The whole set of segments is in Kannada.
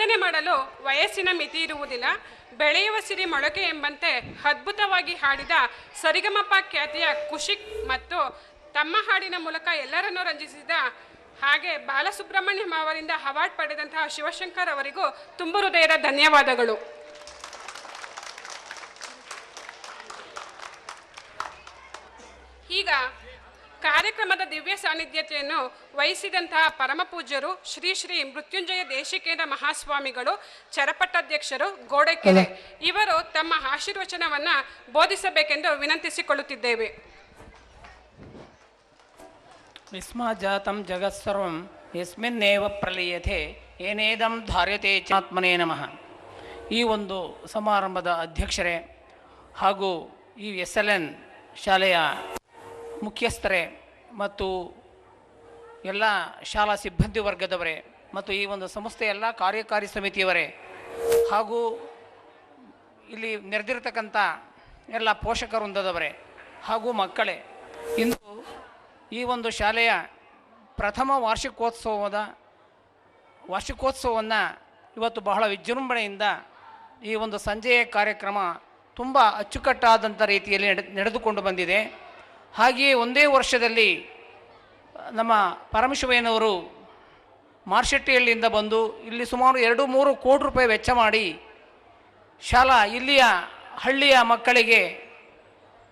ಸಾಧನೆ ಮಾಡಲು ವಯಸ್ಸಿನ ಮಿತಿ ಇರುವುದಿಲ್ಲ. ಬೆಳೆಯುವ ಸಿರಿ ಮೊಳಕೆ ಎಂಬಂತೆ ಅದ್ಭುತವಾಗಿ ಹಾಡಿದ ಸರಿಗಮಪ ಖ್ಯಾತಿಯ ಕುಶಿಕ್ ಮತ್ತು ತಮ್ಮ ಹಾಡಿನ ಮೂಲಕ ಎಲ್ಲರನ್ನೂ ರಂಜಿಸಿದ ಹಾಗೆ ಬಾಲಸುಬ್ರಹ್ಮಣ್ಯಂ ಅವರಿಂದ ಅವಾರ್ಡ್ ಪಡೆದಂತಹ ಶಿವಶಂಕರ್ ಅವರಿಗೂ ತುಂಬ ಹೃದಯದ ಧನ್ಯವಾದಗಳು. ಈಗ ಕಾರ್ಯಕ್ರಮದ ದಿವ್ಯ ಸಾನ್ನಿಧ್ಯತೆಯನ್ನು ವಹಿಸಿದಂತಹ ಪರಮಪೂಜ್ಯರು ಶ್ರೀ ಶ್ರೀ ಮೃತ್ಯುಂಜಯ ದೇಶಿಕೇಂದ್ರ ಮಹಾಸ್ವಾಮಿಗಳು, ಚರಪಟ್ಟಾಧ್ಯಕ್ಷರು, ಗೋಡೆಕೆರೆ ಇವರು ತಮ್ಮ ಆಶೀರ್ವಚನವನ್ನು ಬೋಧಿಸಬೇಕೆಂದು ವಿನಂತಿಸಿಕೊಳ್ಳುತ್ತಿದ್ದೇವೆ. ವಿಸ್ಮಜಾತಂ ಜಗತ್ಸರ್ವಂ ಯಸ್ಮಿನ್ನೇವ ಪ್ರಲೀಯತೆ ಏನೇದಂ ಧಾರ್ಯತೆ ಚಾತ್ಮನೇ ನಮಃ. ಈ ಒಂದು ಸಮಾರಂಭದ ಅಧ್ಯಕ್ಷರೇ ಹಾಗೂ ಈ SLN ಶಾಲೆಯ ಮುಖ್ಯಸ್ಥರೇ ಮತ್ತು ಎಲ್ಲ ಶಾಲಾ ಸಿಬ್ಬಂದಿ ವರ್ಗದವರೇ ಮತ್ತು ಈ ಒಂದು ಸಂಸ್ಥೆಯ ಎಲ್ಲ ಕಾರ್ಯಕಾರಿ ಸಮಿತಿಯವರೇ ಹಾಗೂ ಇಲ್ಲಿ ನೆರೆದಿರ್ತಕ್ಕಂಥ ಎಲ್ಲ ಪೋಷಕ ವೃಂದದವರೇ ಹಾಗೂ ಮಕ್ಕಳೇ, ಇಂದು ಈ ಒಂದು ಶಾಲೆಯ ಪ್ರಥಮ ವಾರ್ಷಿಕೋತ್ಸವವನ್ನು ಇವತ್ತು ಬಹಳ ವಿಜೃಂಭಣೆಯಿಂದ ಈ ಒಂದು ಸಂಜೆಯ ಕಾರ್ಯಕ್ರಮ ತುಂಬ ಅಚ್ಚುಕಟ್ಟಾದಂಥ ರೀತಿಯಲ್ಲಿ ನಡೆದುಕೊಂಡು ಬಂದಿದೆ. ಹಾಗೆಯೇ ಒಂದೇ ವರ್ಷದಲ್ಲಿ ನಮ್ಮ ಪರಮಶಿವಯ್ಯನವರು ಮಾರ್ಶೆಟ್ಟಿಹಳ್ಳಿಯಿಂದ ಬಂದು ಇಲ್ಲಿ ಸುಮಾರು 2-3 ಕೋಟಿ ರೂಪಾಯಿ ವೆಚ್ಚ ಮಾಡಿ ಇಲ್ಲಿಯ ಹಳ್ಳಿಯ ಮಕ್ಕಳಿಗೆ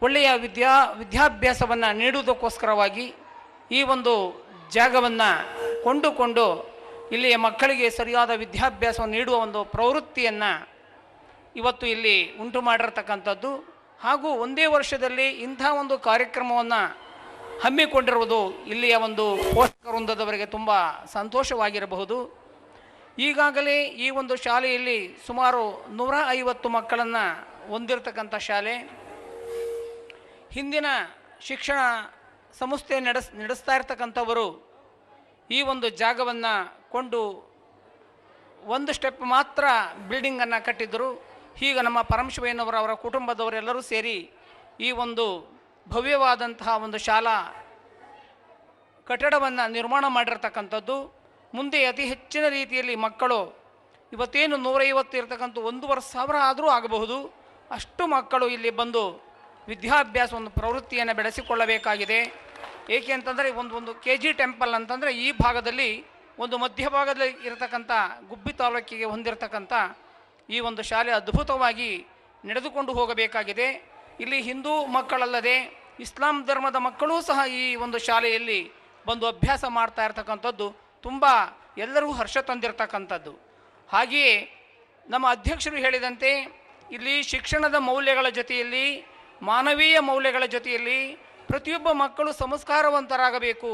ಒಳ್ಳೆಯ ವಿದ್ಯಾಭ್ಯಾಸವನ್ನು ನೀಡುವುದಕ್ಕೋಸ್ಕರವಾಗಿ ಈ ಒಂದು ಜಾಗವನ್ನು ಕೊಂಡುಕೊಂಡು ಇಲ್ಲಿಯ ಮಕ್ಕಳಿಗೆ ಸರಿಯಾದ ವಿದ್ಯಾಭ್ಯಾಸವನ್ನು ನೀಡುವ ಒಂದು ಪ್ರವೃತ್ತಿಯನ್ನು ಇವತ್ತು ಇಲ್ಲಿ ಉಂಟು ಮಾಡಿರ್ತಕ್ಕಂಥದ್ದು. ಹಾಗೂ ಒಂದೇ ವರ್ಷದಲ್ಲಿ ಇಂಥ ಒಂದು ಕಾರ್ಯಕ್ರಮವನ್ನು ಹಮ್ಮಿಕೊಂಡಿರುವುದು ಇಲ್ಲಿಯ ಒಂದು ಪೋಷಕ ವೃಂದದವರಿಗೆ ತುಂಬ ಸಂತೋಷವಾಗಿರಬಹುದು. ಈಗಾಗಲೇ ಈ ಒಂದು ಶಾಲೆಯಲ್ಲಿ ಸುಮಾರು 150 ಮಕ್ಕಳನ್ನು ಹೊಂದಿರತಕ್ಕಂಥ ಶಾಲೆ. ಹಿಂದಿನ ಶಿಕ್ಷಣ ಸಂಸ್ಥೆ ನಡೆಸ್ತಾ ಇರ್ತಕ್ಕಂಥವರು ಈ ಒಂದು ಜಾಗವನ್ನು ಕೊಂಡು ಒಂದು ಸ್ಟೆಪ್ ಮಾತ್ರ ಬಿಲ್ಡಿಂಗನ್ನು ಕಟ್ಟಿದ್ದರು. ಈಗ ನಮ್ಮ ಪರಮಶಿವಯ್ಯನವರ ಕುಟುಂಬದವರೆಲ್ಲರೂ ಸೇರಿ ಈ ಒಂದು ಭವ್ಯವಾದಂತಹ ಒಂದು ಶಾಲಾ ಕಟ್ಟಡವನ್ನು ನಿರ್ಮಾಣ ಮಾಡಿರ್ತಕ್ಕಂಥದ್ದು. ಮುಂದೆ ಅತಿ ಹೆಚ್ಚಿನ ರೀತಿಯಲ್ಲಿ ಮಕ್ಕಳು ಇವತ್ತೇನು 150 ಇರ್ತಕ್ಕಂಥ 1,500 ಆದರೂ ಆಗಬಹುದು, ಅಷ್ಟು ಮಕ್ಕಳು ಇಲ್ಲಿ ಬಂದು ವಿದ್ಯಾಭ್ಯಾಸ ಒಂದು ಪ್ರವೃತ್ತಿಯನ್ನು ಬೆಳೆಸಿಕೊಳ್ಳಬೇಕಾಗಿದೆ. ಏಕೆ ಅಂತಂದರೆ ಒಂದು KG ಟೆಂಪಲ್ ಅಂತಂದರೆ ಈ ಭಾಗದಲ್ಲಿ ಒಂದು ಮಧ್ಯಭಾಗದಲ್ಲಿ ಇರತಕ್ಕಂಥ ಗುಬ್ಬಿ ತಾಲೂಕಿಗೆ ಹೊಂದಿರತಕ್ಕಂಥ ಈ ಒಂದು ಶಾಲೆ ಅದ್ಭುತವಾಗಿ ನಡೆದುಕೊಂಡು ಹೋಗಬೇಕಾಗಿದೆ. ಇಲ್ಲಿ ಹಿಂದೂ ಮಕ್ಕಳಲ್ಲದೆ ಇಸ್ಲಾಂ ಧರ್ಮದ ಮಕ್ಕಳೂ ಸಹ ಈ ಒಂದು ಶಾಲೆಯಲ್ಲಿ ಬಂದು ಅಭ್ಯಾಸ ಮಾಡ್ತಾ ಇರ್ತಕ್ಕಂಥದ್ದು ತುಂಬ ಎಲ್ಲರೂ ಹರ್ಷ ತಂದಿರತಕ್ಕಂಥದ್ದು. ಹಾಗೆಯೇ ನಮ್ಮ ಅಧ್ಯಕ್ಷರು ಹೇಳಿದಂತೆ ಇಲ್ಲಿ ಶಿಕ್ಷಣದ ಮೌಲ್ಯಗಳ ಜೊತೆಯಲ್ಲಿ ಮಾನವೀಯ ಮೌಲ್ಯಗಳ ಜೊತೆಯಲ್ಲಿ ಪ್ರತಿಯೊಬ್ಬ ಮಕ್ಕಳು ಸಂಸ್ಕಾರವಂತರಾಗಬೇಕು.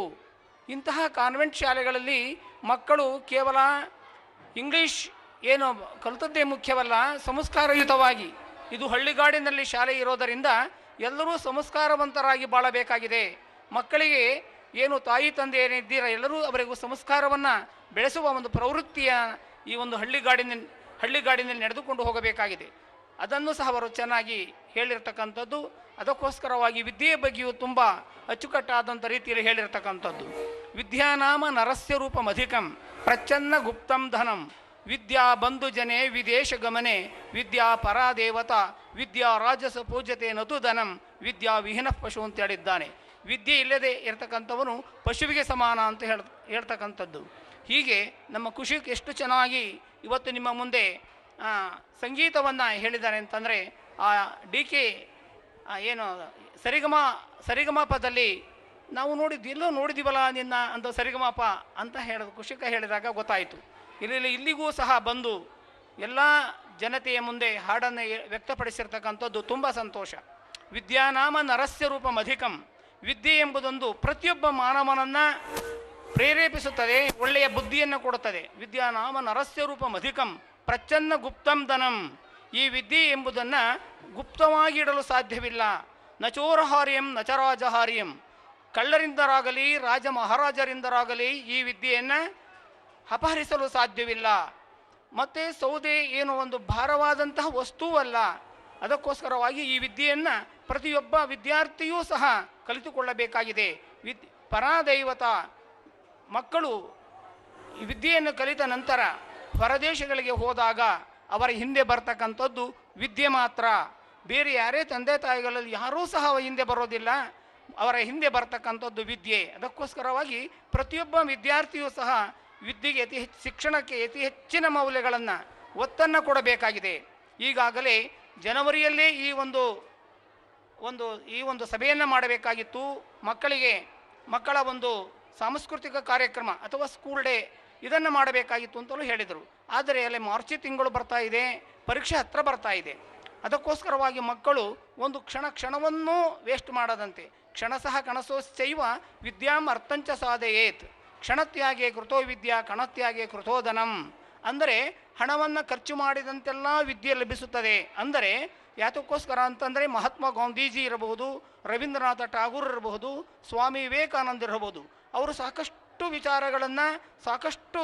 ಇಂತಹ ಕಾನ್ವೆಂಟ್ ಶಾಲೆಗಳಲ್ಲಿ ಮಕ್ಕಳು ಕೇವಲ ಇಂಗ್ಲೀಷ್ ಏನು ಕಲಿತದ್ದೇ ಮುಖ್ಯವಲ್ಲ, ಸಂಸ್ಕಾರಯುತವಾಗಿ, ಇದು ಹಳ್ಳಿಗಾಡಿನಲ್ಲಿ ಶಾಲೆ ಇರೋದರಿಂದ ಎಲ್ಲರೂ ಸಂಸ್ಕಾರವಂತರಾಗಿ ಬಾಳಬೇಕಾಗಿದೆ. ಮಕ್ಕಳಿಗೆ ಏನು ತಾಯಿ ತಂದೆ ಏನಿದ್ದೀರ ಎಲ್ಲರೂ ಅವರಿಗೂ ಸಂಸ್ಕಾರವನ್ನು ಬೆಳೆಸುವ ಒಂದು ಪ್ರವೃತ್ತಿಯ ಈ ಒಂದು ಹಳ್ಳಿಗಾಡಿನಲ್ಲಿ ನಡೆದುಕೊಂಡು ಹೋಗಬೇಕಾಗಿದೆ. ಅದನ್ನು ಸಹ ಅವರು ಚೆನ್ನಾಗಿ ಹೇಳಿರ್ತಕ್ಕಂಥದ್ದು. ಅದಕ್ಕೋಸ್ಕರವಾಗಿ ವಿದ್ಯೆಯ ಬಗ್ಗೆಯೂ ತುಂಬ ಅಚ್ಚುಕಟ್ಟಾದಂಥ ರೀತಿಯಲ್ಲಿ ಹೇಳಿರ್ತಕ್ಕಂಥದ್ದು. ವಿದ್ಯಾನಾಮ ನರಸ್ಯ ರೂಪಮಧಿಕಂ ಪ್ರಚ್ಛನ್ನ ಗುಪ್ತಂ ಧನಂ ವಿದ್ಯಾ ಬಂಧು ಜನೆ ವಿದೇಶ ಗಮನೆ ವಿದ್ಯಾ ಪರಾದೇವತಾ ವಿದ್ಯಾ ರಾಜಸ ಪೂಜ್ಯತೆ ನತು ಧನಂ ವಿದ್ಯಾ ವಿಹೀನ ಪಶು ಅಂತ ಹೇಳಿದ್ದಾನೆ. ವಿದ್ಯೆ ಇಲ್ಲದೆ ಇರತಕ್ಕಂಥವನು ಪಶುವಿಗೆ ಸಮಾನ ಅಂತ ಹೇಳ್ತಕ್ಕಂಥದ್ದು. ಹೀಗೆ ನಮ್ಮ ಕುಶಿಕ್ ಎಷ್ಟು ಚೆನ್ನಾಗಿ ಇವತ್ತು ನಿಮ್ಮ ಮುಂದೆ ಸಂಗೀತವನ್ನು ಹೇಳಿದ್ದಾರೆ ಅಂತಂದರೆ ಆ DK ಏನು ಸರಿಗಮಪದಲ್ಲಿ ನಾವು ಎಲ್ಲೋ ನೋಡಿದ್ದೀವಲ್ಲ ನಿನ್ನ ಅಂತ ಸರಿಗಮಪ ಅಂತ ಕುಶಿಕ ಹೇಳಿದಾಗ ಗೊತ್ತಾಯಿತು. ಇಲ್ಲಿಗೂ ಸಹ ಬಂದು ಎಲ್ಲ ಜನತೆಯ ಮುಂದೆ ಹಾಡನ್ನು ವ್ಯಕ್ತಪಡಿಸಿರ್ತಕ್ಕಂಥದ್ದು ತುಂಬ ಸಂತೋಷ. ವಿದ್ಯಾನಾಮ ನರಸ್ಯ ರೂಪಮಧಿಕಂ, ವಿದ್ಯೆ ಎಂಬುದೊಂದು ಪ್ರತಿಯೊಬ್ಬ ಮಾನವನನ್ನು ಪ್ರೇರೇಪಿಸುತ್ತದೆ, ಒಳ್ಳೆಯ ಬುದ್ಧಿಯನ್ನು ಕೊಡುತ್ತದೆ. ವಿದ್ಯಾನಾಮ ನರಸ್ಯ ರೂಪಮಧಿಕಂ ಪ್ರಚ್ಛನ್ನ ಗುಪ್ತಂ ಧನಂ. ಈ ವಿದ್ಯೆ ಎಂಬುದನ್ನು ಗುಪ್ತವಾಗಿಡಲು ಸಾಧ್ಯವಿಲ್ಲ. ನಚೋರಹಾರ್ಯಂ ನಚರಾಜಹಾರ್ಯಂ, ಕಳ್ಳರಿಂದರಾಗಲಿ ರಾಜ ಮಹಾರಾಜರಿಂದರಾಗಲಿ ಈ ವಿದ್ಯೆಯನ್ನು ಅಪಹರಿಸಲು ಸಾಧ್ಯವಿಲ್ಲ. ಮತ್ತು ಸೌದೆ ಏನು ಒಂದು ಭಾರವಾದಂತಹ ವಸ್ತುವಲ್ಲ. ಅದಕ್ಕೋಸ್ಕರವಾಗಿ ಈ ವಿದ್ಯೆಯನ್ನು ಪ್ರತಿಯೊಬ್ಬ ವಿದ್ಯಾರ್ಥಿಯೂ ಸಹ ಕಲಿತುಕೊಳ್ಳಬೇಕಾಗಿದೆ. ಪರಾದೈವತ ಮಕ್ಕಳು ಈ ವಿದ್ಯೆಯನ್ನು ಕಲಿತ ನಂತರ ಹೊರದೇಶಗಳಿಗೆ ಹೋದಾಗ ಅವರ ಹಿಂದೆ ಬರ್ತಕ್ಕಂಥದ್ದು ವಿದ್ಯೆ ಮಾತ್ರ. ಬೇರೆ ಯಾರೇ ತಂದೆ ತಾಯಿಗಳಲ್ಲಿ ಯಾರೂ ಸಹ ಹಿಂದೆ ಬರೋದಿಲ್ಲ, ಅವರ ಹಿಂದೆ ಬರ್ತಕ್ಕಂಥದ್ದು ವಿದ್ಯೆ. ಅದಕ್ಕೋಸ್ಕರವಾಗಿ ಪ್ರತಿಯೊಬ್ಬ ವಿದ್ಯಾರ್ಥಿಯೂ ಸಹ ವಿದ್ಯೆಗೆ ಶಿಕ್ಷಣಕ್ಕೆ ಅತಿ ಹೆಚ್ಚಿನ ಮೌಲ್ಯಗಳನ್ನು ಒತ್ತನ್ನು ಕೊಡಬೇಕಾಗಿದೆ. ಈಗಾಗಲೇ ಜನವರಿಯಲ್ಲೇ ಈ ಒಂದು ಸಭೆಯನ್ನು ಮಾಡಬೇಕಾಗಿತ್ತು. ಮಕ್ಕಳ ಒಂದು ಸಾಂಸ್ಕೃತಿಕ ಕಾರ್ಯಕ್ರಮ ಅಥವಾ ಸ್ಕೂಲ್ ಡೇ ಇದನ್ನು ಮಾಡಬೇಕಾಗಿತ್ತು ಅಂತಲೂ ಹೇಳಿದರು. ಆದರೆ ಅಲ್ಲಿ ಮಾರ್ಚ್ ತಿಂಗಳು ಬರ್ತಾ ಇದೆ, ಪರೀಕ್ಷೆ ಹತ್ತಿರ ಬರ್ತಾ ಇದೆ. ಅದಕ್ಕೋಸ್ಕರವಾಗಿ ಮಕ್ಕಳು ಒಂದು ಕ್ಷಣವನ್ನೂ ವೇಸ್ಟ್ ಮಾಡದಂತೆ, ಕ್ಷಣ ಸಹ ಕಣಸೋಶ್ಚೈವ ವಿದ್ಯಾಂ ಅರ್ಥಂಚ ಸಾಧಯೇತ್, ಕ್ಷಣತ್ಯಾಗೆ ಕೃತೋ ವಿದ್ಯಾ ಕಣತ್ಯಾಗೆ ಕೃತೋಧನಂ. ಅಂದರೆ ಹಣವನ್ನು ಖರ್ಚು ಮಾಡಿದಂತೆಲ್ಲ ವಿದ್ಯೆ ಲಭಿಸುತ್ತದೆ. ಅಂದರೆ ಯಾತಕ್ಕೋಸ್ಕರ ಅಂತಂದರೆ ಮಹಾತ್ಮ ಗಾಂಧೀಜಿ ಇರಬಹುದು, ರವೀಂದ್ರನಾಥ ಠಾಗೂರ್ ಇರಬಹುದು, ಸ್ವಾಮಿ ವಿವೇಕಾನಂದ ಇರಬಹುದು. ಅವರು ಸಾಕಷ್ಟು ವಿಚಾರಗಳನ್ನು ಸಾಕಷ್ಟು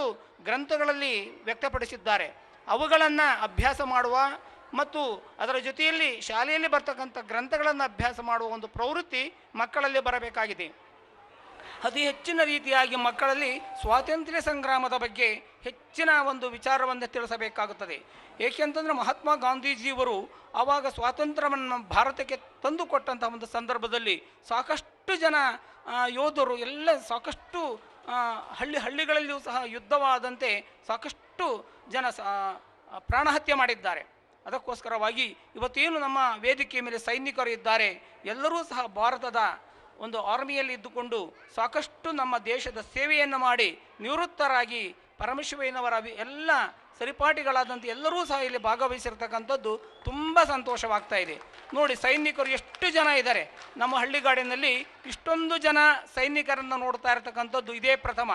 ಗ್ರಂಥಗಳಲ್ಲಿ ವ್ಯಕ್ತಪಡಿಸಿದ್ದಾರೆ. ಅವುಗಳನ್ನು ಅಭ್ಯಾಸ ಮಾಡುವ ಮತ್ತು ಅದರ ಜೊತೆಯಲ್ಲಿ ಶಾಲೆಯಲ್ಲಿ ಬರ್ತಕ್ಕಂಥ ಗ್ರಂಥಗಳನ್ನು ಅಭ್ಯಾಸ ಮಾಡುವ ಒಂದು ಪ್ರವೃತ್ತಿ ಮಕ್ಕಳಲ್ಲಿ ಬರಬೇಕಾಗಿದೆ. ಅತಿ ಹೆಚ್ಚಿನ ರೀತಿಯಾಗಿ ಮಕ್ಕಳಲ್ಲಿ ಸ್ವಾತಂತ್ರ್ಯ ಸಂಗ್ರಾಮದ ಬಗ್ಗೆ ಹೆಚ್ಚಿನ ಒಂದು ವಿಚಾರವನ್ನು ತಿಳಿಸಬೇಕಾಗುತ್ತದೆ. ಏಕೆಂತಂದರೆ ಮಹಾತ್ಮ ಗಾಂಧೀಜಿಯವರು ಆವಾಗ ಸ್ವಾತಂತ್ರ್ಯವನ್ನು ಭಾರತಕ್ಕೆ ತಂದು ಕೊಟ್ಟಂಥ ಒಂದು ಸಂದರ್ಭದಲ್ಲಿ ಸಾಕಷ್ಟು ಜನ ಯೋಧರು ಎಲ್ಲ ಸಾಕಷ್ಟು ಹಳ್ಳಿಗಳಲ್ಲಿಯೂ ಸಹ ಯುದ್ಧವಾದಂತೆ ಸಾಕಷ್ಟು ಜನ ಪ್ರಾಣಹತ್ಯೆ ಮಾಡಿದ್ದಾರೆ. ಅದಕ್ಕೋಸ್ಕರವಾಗಿ ಇವತ್ತೇನು ನಮ್ಮ ವೇದಿಕೆಯ ಮೇಲೆ ಸೈನಿಕರು ಇದ್ದಾರೆ, ಎಲ್ಲರೂ ಸಹ ಭಾರತದ ಒಂದು ಆರ್ಮಿಯಲ್ಲಿ ಇದ್ದುಕೊಂಡು ಸಾಕಷ್ಟು ನಮ್ಮ ದೇಶದ ಸೇವೆಯನ್ನು ಮಾಡಿ ನಿವೃತ್ತರಾಗಿ ಪರಮೇಶ್ವರಯ್ಯನವರ ಎಲ್ಲ ಸರಿಪಾಠಿಗಳಾದಂಥ ಎಲ್ಲರೂ ಸಹ ಇಲ್ಲಿ ಭಾಗವಹಿಸಿರ್ತಕ್ಕಂಥದ್ದು ತುಂಬ ಸಂತೋಷವಾಗ್ತಾ ಇದೆ. ನೋಡಿ, ಸೈನಿಕರು ಎಷ್ಟು ಜನ ಇದ್ದಾರೆ ನಮ್ಮ ಹಳ್ಳಿಗಾಡಿನಲ್ಲಿ. ಇಷ್ಟೊಂದು ಜನ ಸೈನಿಕರನ್ನು ನೋಡ್ತಾ ಇರತಕ್ಕಂಥದ್ದು ಇದೇ ಪ್ರಥಮ.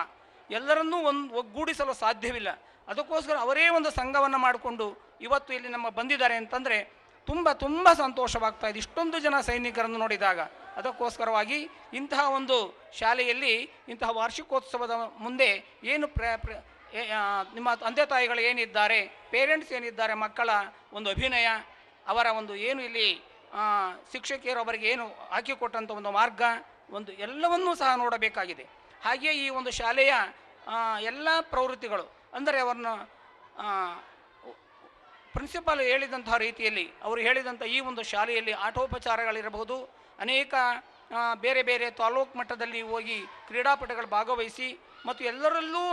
ಎಲ್ಲರನ್ನೂ ಒಗ್ಗೂಡಿಸಲು ಸಾಧ್ಯವಿಲ್ಲ. ಅದಕ್ಕೋಸ್ಕರ ಅವರೇ ಒಂದು ಸಂಘವನ್ನು ಮಾಡಿಕೊಂಡು ಇವತ್ತು ಇಲ್ಲಿ ನಮ್ಮ ಬಂದಿದ್ದಾರೆ ಅಂತಂದರೆ ತುಂಬ ಸಂತೋಷವಾಗ್ತಾ ಇದೆ, ಇಷ್ಟೊಂದು ಜನ ಸೈನಿಕರನ್ನು ನೋಡಿದಾಗ. ಅದಕ್ಕೋಸ್ಕರವಾಗಿ ಇಂತಹ ಒಂದು ಶಾಲೆಯಲ್ಲಿ ಇಂತಹ ವಾರ್ಷಿಕೋತ್ಸವದ ಮುಂದೆ ಏನು ನಿಮ್ಮ ತಂದೆ ತಾಯಿಗಳು ಏನಿದ್ದಾರೆ, ಪೇರೆಂಟ್ಸ್ ಏನಿದ್ದಾರೆ, ಮಕ್ಕಳ ಒಂದು ಅಭಿನಯ, ಅವರ ಒಂದು ಏನು ಇಲ್ಲಿ ಶಿಕ್ಷಕಿಯರು ಅವರಿಗೆ ಏನು ಹಾಕಿಕೊಟ್ಟಂಥ ಒಂದು ಮಾರ್ಗ ಒಂದು ಎಲ್ಲವನ್ನೂ ಸಹ ನೋಡಬೇಕಾಗಿದೆ. ಹಾಗೆಯೇ ಈ ಒಂದು ಶಾಲೆಯ ಎಲ್ಲ ಪ್ರವೃತ್ತಿಗಳು ಅಂದರೆ ಅವ್ರನ್ನ ಪ್ರಿನ್ಸಿಪಾಲ್ ಹೇಳಿದಂತಹ ರೀತಿಯಲ್ಲಿ ಅವರು ಹೇಳಿದಂಥ ಈ ಒಂದು ಶಾಲೆಯಲ್ಲಿ ಆಟೋಪಚಾರಗಳಿರಬಹುದು, ಅನೇಕ ಬೇರೆ ಬೇರೆ ತಾಲೂಕು ಮಟ್ಟದಲ್ಲಿ ಹೋಗಿ ಕ್ರೀಡಾಪಟುಗಳು ಭಾಗವಹಿಸಿ ಮತ್ತು ಎಲ್ಲರಲ್ಲೂ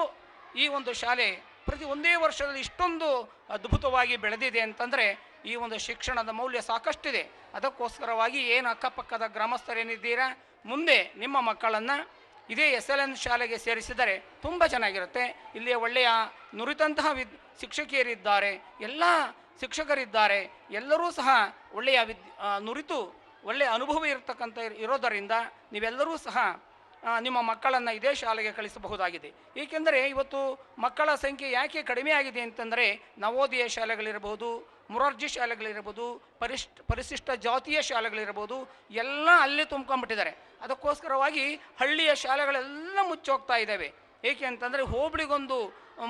ಈ ಒಂದು ಶಾಲೆ ಪ್ರತಿ ಒಂದೇ ವರ್ಷದಲ್ಲಿ ಇಷ್ಟೊಂದು ಅದ್ಭುತವಾಗಿ ಬೆಳೆದಿದೆ ಅಂತಂದರೆ ಈ ಒಂದು ಶಿಕ್ಷಣದ ಮೌಲ್ಯ ಸಾಕಷ್ಟಿದೆ. ಅದಕ್ಕೋಸ್ಕರವಾಗಿ ಏನು ಅಕ್ಕಪಕ್ಕದ ಗ್ರಾಮಸ್ಥರೇನಿದ್ದೀರಾ, ಮುಂದೆ ನಿಮ್ಮ ಮಕ್ಕಳನ್ನು ಇದೇ SLN ಶಾಲೆಗೆ ಸೇರಿಸಿದರೆ ತುಂಬ ಚೆನ್ನಾಗಿರುತ್ತೆ. ಇಲ್ಲಿ ಒಳ್ಳೆಯ ನುರಿತಂತಹ ಶಿಕ್ಷಕಿಯರಿದ್ದಾರೆ, ಎಲ್ಲ ಶಿಕ್ಷಕರಿದ್ದಾರೆ, ಎಲ್ಲರೂ ಸಹ ಒಳ್ಳೆಯ ನುರಿತು ಒಳ್ಳೆಯ ಅನುಭವ ಇರೋದರಿಂದ ನೀವೆಲ್ಲರೂ ಸಹ ನಿಮ್ಮ ಮಕ್ಕಳನ್ನು ಇದೇ ಶಾಲೆಗೆ ಕಳಿಸಬಹುದಾಗಿದೆ. ಏಕೆಂದರೆ ಇವತ್ತು ಮಕ್ಕಳ ಸಂಖ್ಯೆ ಯಾಕೆ ಕಡಿಮೆ ಆಗಿದೆ ಅಂತಂದರೆ ನವೋದಯ ಶಾಲೆಗಳಿರಬಹುದು, ಮೊರಾರ್ಜಿ ಶಾಲೆಗಳಿರ್ಬೋದು, ಪರಿಶಿಷ್ಟ ಜಾತಿಯ ಶಾಲೆಗಳಿರ್ಬೋದು, ಎಲ್ಲ ಅಲ್ಲಿ ತುಂಬ್ಕೊಂಡ್ಬಿಟ್ಟಿದ್ದಾರೆ. ಅದಕ್ಕೋಸ್ಕರವಾಗಿ ಹಳ್ಳಿಯ ಶಾಲೆಗಳೆಲ್ಲ ಮುಚ್ಚೋಗ್ತಾ ಇದ್ದಾವೆ. ಏಕೆ ಅಂತಂದರೆ ಹೋಬಳಿಗೊಂದು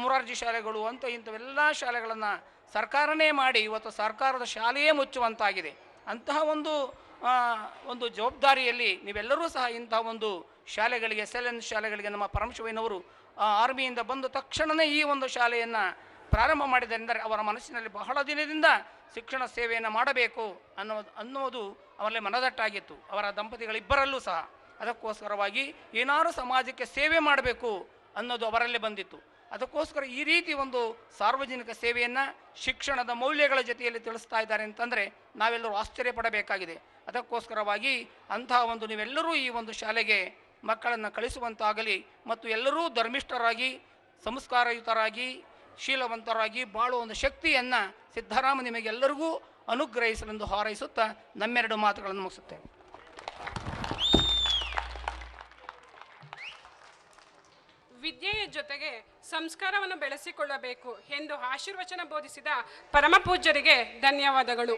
ಮೊರಾರ್ಜಿ ಶಾಲೆಗಳು ಅಂತ ಇಂಥವೆಲ್ಲ ಶಾಲೆಗಳನ್ನು ಸರ್ಕಾರನೇ ಮಾಡಿ ಇವತ್ತು ಸರ್ಕಾರದ ಶಾಲೆಯೇ ಮುಚ್ಚುವಂತಾಗಿದೆ. ಅಂತಹ ಒಂದು ಜವಾಬ್ದಾರಿಯಲ್ಲಿ ನೀವೆಲ್ಲರೂ ಸಹ ಇಂತಹ ಒಂದು ಶಾಲೆಗಳಿಗೆ SLN ಶಾಲೆಗಳಿಗೆ ನಮ್ಮ ಪರಮೇಶ್ವರಯ್ಯನವರು ಆರ್ಮಿಯಿಂದ ಬಂದ ತಕ್ಷಣವೇ ಈ ಒಂದು ಶಾಲೆಯನ್ನು ಪ್ರಾರಂಭ ಮಾಡಿದರೆಂದರೆ ಅವರ ಮನಸ್ಸಿನಲ್ಲಿ ಬಹಳ ದಿನದಿಂದ ಶಿಕ್ಷಣ ಸೇವೆಯನ್ನು ಮಾಡಬೇಕು ಅನ್ನೋದು ಅವರಲ್ಲಿ ಮನದಟ್ಟಾಗಿತ್ತು, ಅವರ ದಂಪತಿಗಳಿಬ್ಬರಲ್ಲೂ ಸಹ. ಅದಕ್ಕೋಸ್ಕರವಾಗಿ ಏನಾದರೂ ಸಮಾಜಕ್ಕೆ ಸೇವೆ ಮಾಡಬೇಕು ಅನ್ನೋದು ಅವರಲ್ಲಿ ಬಂದಿತ್ತು. ಅದಕ್ಕೋಸ್ಕರ ಈ ರೀತಿ ಒಂದು ಸಾರ್ವಜನಿಕ ಸೇವೆಯನ್ನು ಶಿಕ್ಷಣದ ಮೌಲ್ಯಗಳ ಜೊತೆಯಲ್ಲಿ ತಿಳಿಸ್ತಾ ಇದ್ದಾರೆ ಅಂತಂದರೆ ನಾವೆಲ್ಲರೂ ಆಶ್ಚರ್ಯಪಡಬೇಕಾಗಿದೆ. ಅದಕ್ಕೋಸ್ಕರವಾಗಿ ಅಂತಹ ಒಂದು ನೀವೆಲ್ಲರೂ ಈ ಒಂದು ಶಾಲೆಗೆ ಮಕ್ಕಳನ್ನು ಕಳಿಸುವಂತಾಗಲಿ ಮತ್ತು ಎಲ್ಲರೂ ಧರ್ಮಿಷ್ಠರಾಗಿ ಸಂಸ್ಕಾರಯುತರಾಗಿ ಶೀಲವಂತರಾಗಿ ಬಾಳುವ ಒಂದು ಶಕ್ತಿಯನ್ನು ಸಿದ್ದರಾಮ ನಿಮಗೆಲ್ಲರಿಗೂ ಅನುಗ್ರಹಿಸಲೆಂದು ಹಾರೈಸುತ್ತಾ ನಮ್ಮೆರಡು ಮಾತುಗಳನ್ನು ಮುಗಿಸುತ್ತೇವೆ. ವಿದ್ಯೆಯ ಜೊತೆಗೆ ಸಂಸ್ಕಾರವನ್ನು ಬೆಳೆಸಿಕೊಳ್ಳಬೇಕು ಎಂದು ಆಶೀರ್ವಚನ ಬೋಧಿಸಿದ ಪರಮಪೂಜ್ಯರಿಗೆ ಧನ್ಯವಾದಗಳು.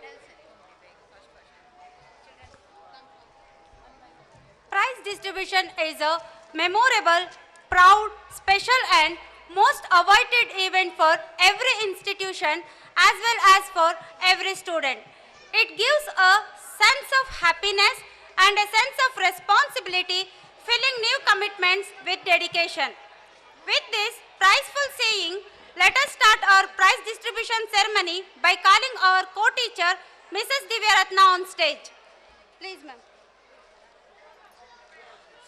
Prize distribution is a memorable, proud, special and most awaited event for every institution as well as for every student. It gives a sense of happiness and a sense of responsibility, filling new commitments with dedication. With this prizeful saying, Let us start our prize distribution ceremony by calling our co-teacher, Mrs. Divya Ratna, on stage. Please, ma'am.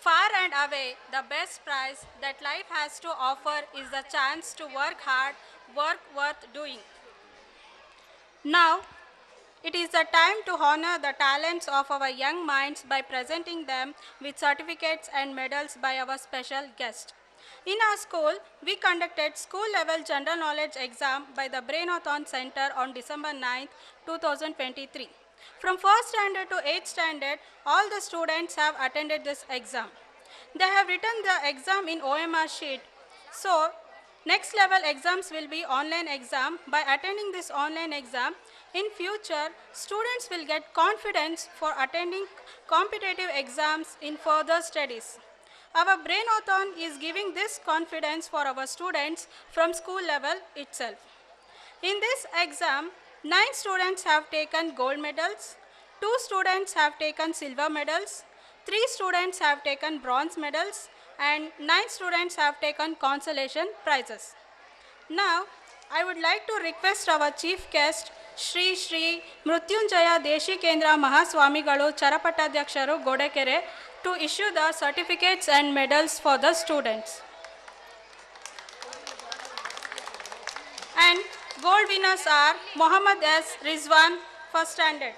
Far and away, the best prize that life has to offer is the chance to work hard, work worth doing. Now, it is the time to honor the talents of our young minds by presenting them with certificates and medals by our special guest. In our school, we conducted school-level general knowledge exam by the Brainathon Center on December 9, 2023. From 1st standard to 8th standard, all the students have attended this exam. They have written the exam in OMR sheet. So, next level exams will be online exam. By attending this online exam, in future, students will get confidence for attending competitive exams in further studies. Our Brainathon is giving this confidence for our students from school level itself. In this exam, 9 students have taken gold medals, 2 students have taken silver medals, 3 students have taken bronze medals, and 9 students have taken consolation prizes. Now, I would like to request our chief guest, Shri Mrutyunjaya Deshi Kendra Mahaswamigalu Charapatadyaksharo Godekere, to issue the certificates and medals for the students. And gold winners are Mohammad S. Rizwan, first standard.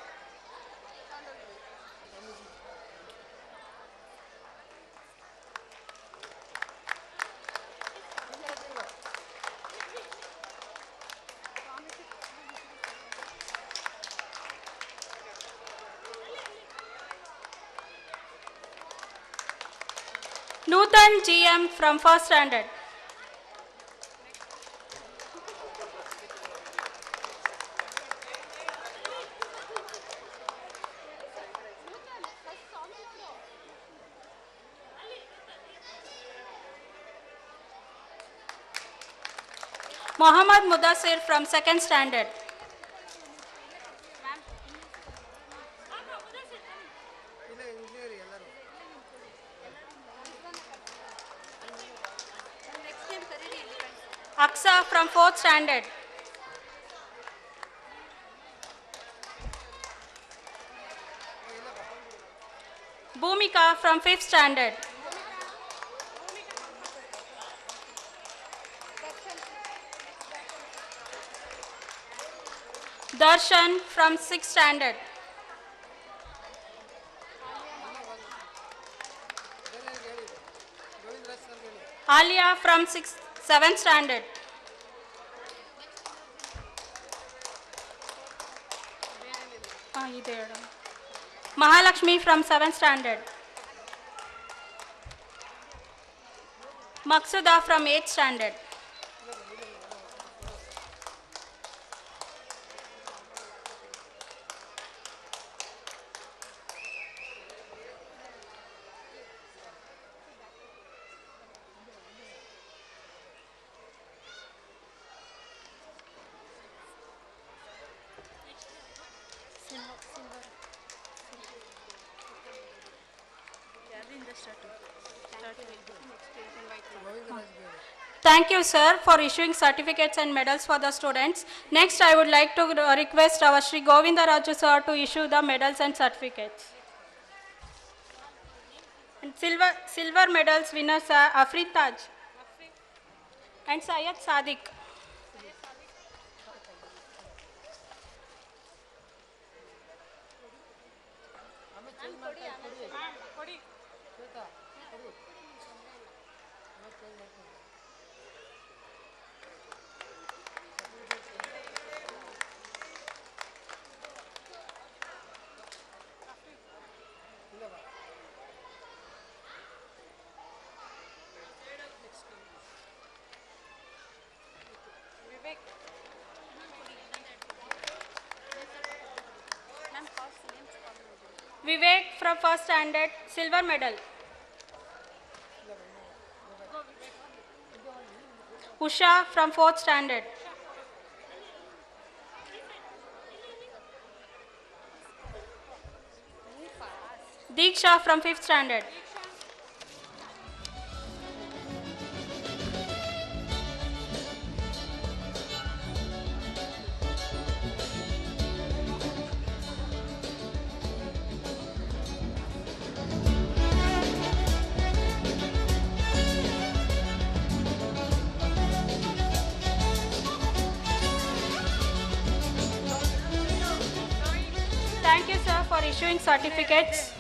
Nutan GM from first standard. Mohammad Mudassir from second standard. Aksa from 4th standard. Bhumika from 5th standard. Darshan from 6th standard. Alia from 7th standard. Mahalakshmi from 7th standard. Maksuda from 8th standard. Thank you, sir, for issuing certificates and medals for the students. Next, I would like to request our Shri Govinda Raju sir to issue the medals and certificates. And silver medals winners are Afri Taj and Syed Sadiq. Vivek from first standard, silver medal. Usha from 4th standard. Deeksha from 5th standard. for issuing certificates.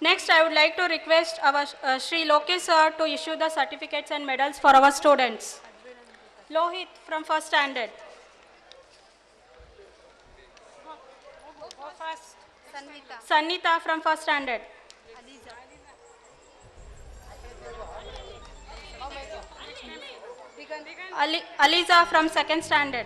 Next, I would like to request our Sri Lokesh sir to issue the certificates and medals for our students. Lohit from first standard. Sanita from first standard. Aliza from second standard.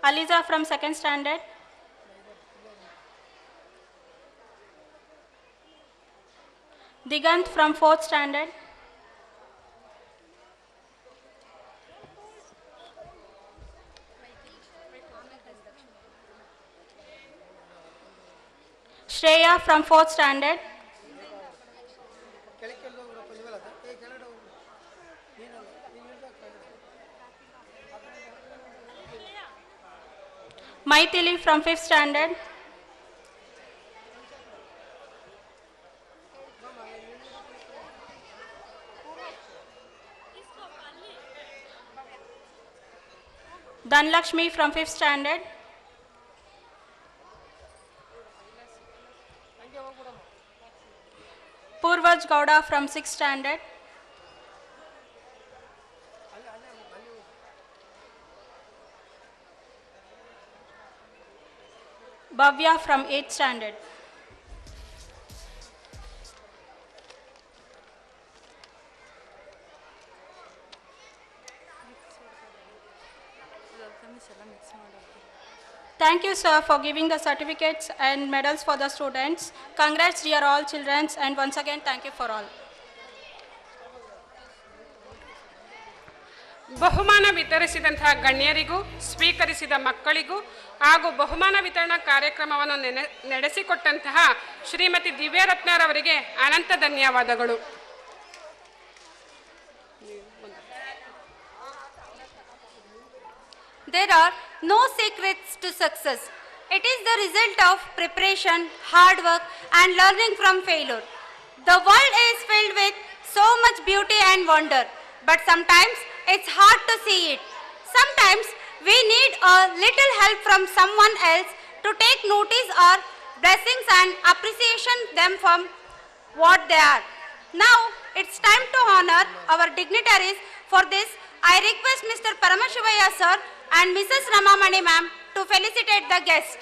Aliza from second standard. Digant from fourth standard. Shreya from fourth standard. Maithili from fifth standard. Dhanlakshmi from fifth standard. Purvaj Gowda from sixth standard. Bhavya from eighth standard. Thank you, sir, for giving the certificates and medals for the students. Congrats, dear all children, and once again, thank you for all. ಬಹುಮಾನ ವಿತರಿಸಿದಂತಹ ಗಣ್ಯರಿಗೂ ಸ್ವೀಕರಿಸಿದ ಮಕ್ಕಳಿಗೂ ಹಾಗೂ ಬಹುಮಾನ ವಿತರಣಾ ಕಾರ್ಯಕ್ರಮವನ್ನು ನಡೆಸಿಕೊಟ್ಟಂತಹ ಶ್ರೀಮತಿ ದಿವ್ಯರತ್ನರವರಿಗೆ ಅನಂತ ಧನ್ಯವಾದಗಳು. There are no secrets to success. It is the result of preparation, hard work, and learning from failure. The world is filled with so much beauty and wonder, but sometimes it's hard to see it. Sometimes we need a little help from someone else to take notice or blessings and appreciation them from what they are. Now it's time to honor our dignitaries. For this, I request Mr. Paramashivaya sir and Mrs. Ramamani ma'am to felicitate the guest.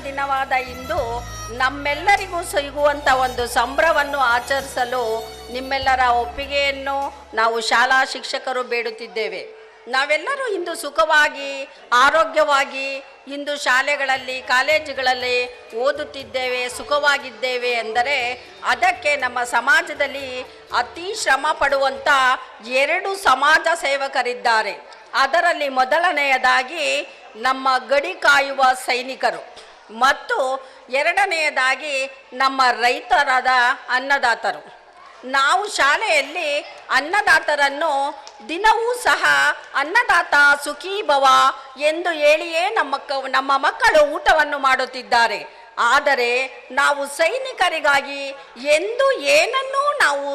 ದಿನವಾದ ಇಂದು ನಮ್ಮೆಲ್ಲರಿಗೂ ಸಿಗುವಂಥ ಒಂದು ಸಂಭ್ರಮವನ್ನು ಆಚರಿಸಲು ನಿಮ್ಮೆಲ್ಲರ ಒಪ್ಪಿಗೆಯನ್ನು ನಾವು ಶಾಲಾ ಶಿಕ್ಷಕರು ಬೇಡುತ್ತಿದ್ದೇವೆ. ನಾವೆಲ್ಲರೂ ಇಂದು ಸುಖವಾಗಿ ಆರೋಗ್ಯವಾಗಿ ಇಂದು ಶಾಲೆಗಳಲ್ಲಿ ಕಾಲೇಜುಗಳಲ್ಲಿ ಓದುತ್ತಿದ್ದೇವೆ, ಸುಖವಾಗಿದ್ದೇವೆ ಎಂದರೆ ಅದಕ್ಕೆ ನಮ್ಮ ಸಮಾಜದಲ್ಲಿ ಅತಿ ಶ್ರಮ ಪಡುವಂಥ 2 ಸಮಾಜ ಸೇವಕರಿದ್ದಾರೆ. ಅದರಲ್ಲಿ ಮೊದಲನೆಯದಾಗಿ ನಮ್ಮ ಗಡಿ ಕಾಯುವ ಸೈನಿಕರು ಮತ್ತು ಎರಡನೆಯದಾಗಿ ನಮ್ಮ ರೈತರಾದ ಅನ್ನದಾತರು. ನಾವು ಶಾಲೆಯಲ್ಲಿ ಅನ್ನದಾತರನ್ನು ದಿನವೂ ಸಹ ಅನ್ನದಾತ ಸುಖೀ ಭವ ಎಂದು ಹೇಳಿಯೇ ನಮ್ಮ ಮಕ್ಕಳು ಊಟವನ್ನು ಮಾಡುತ್ತಿದ್ದಾರೆ. ಆದರೆ ನಾವು ಸೈನಿಕರಿಗಾಗಿ ಎಂದು ಏನನ್ನೂ ನಾವು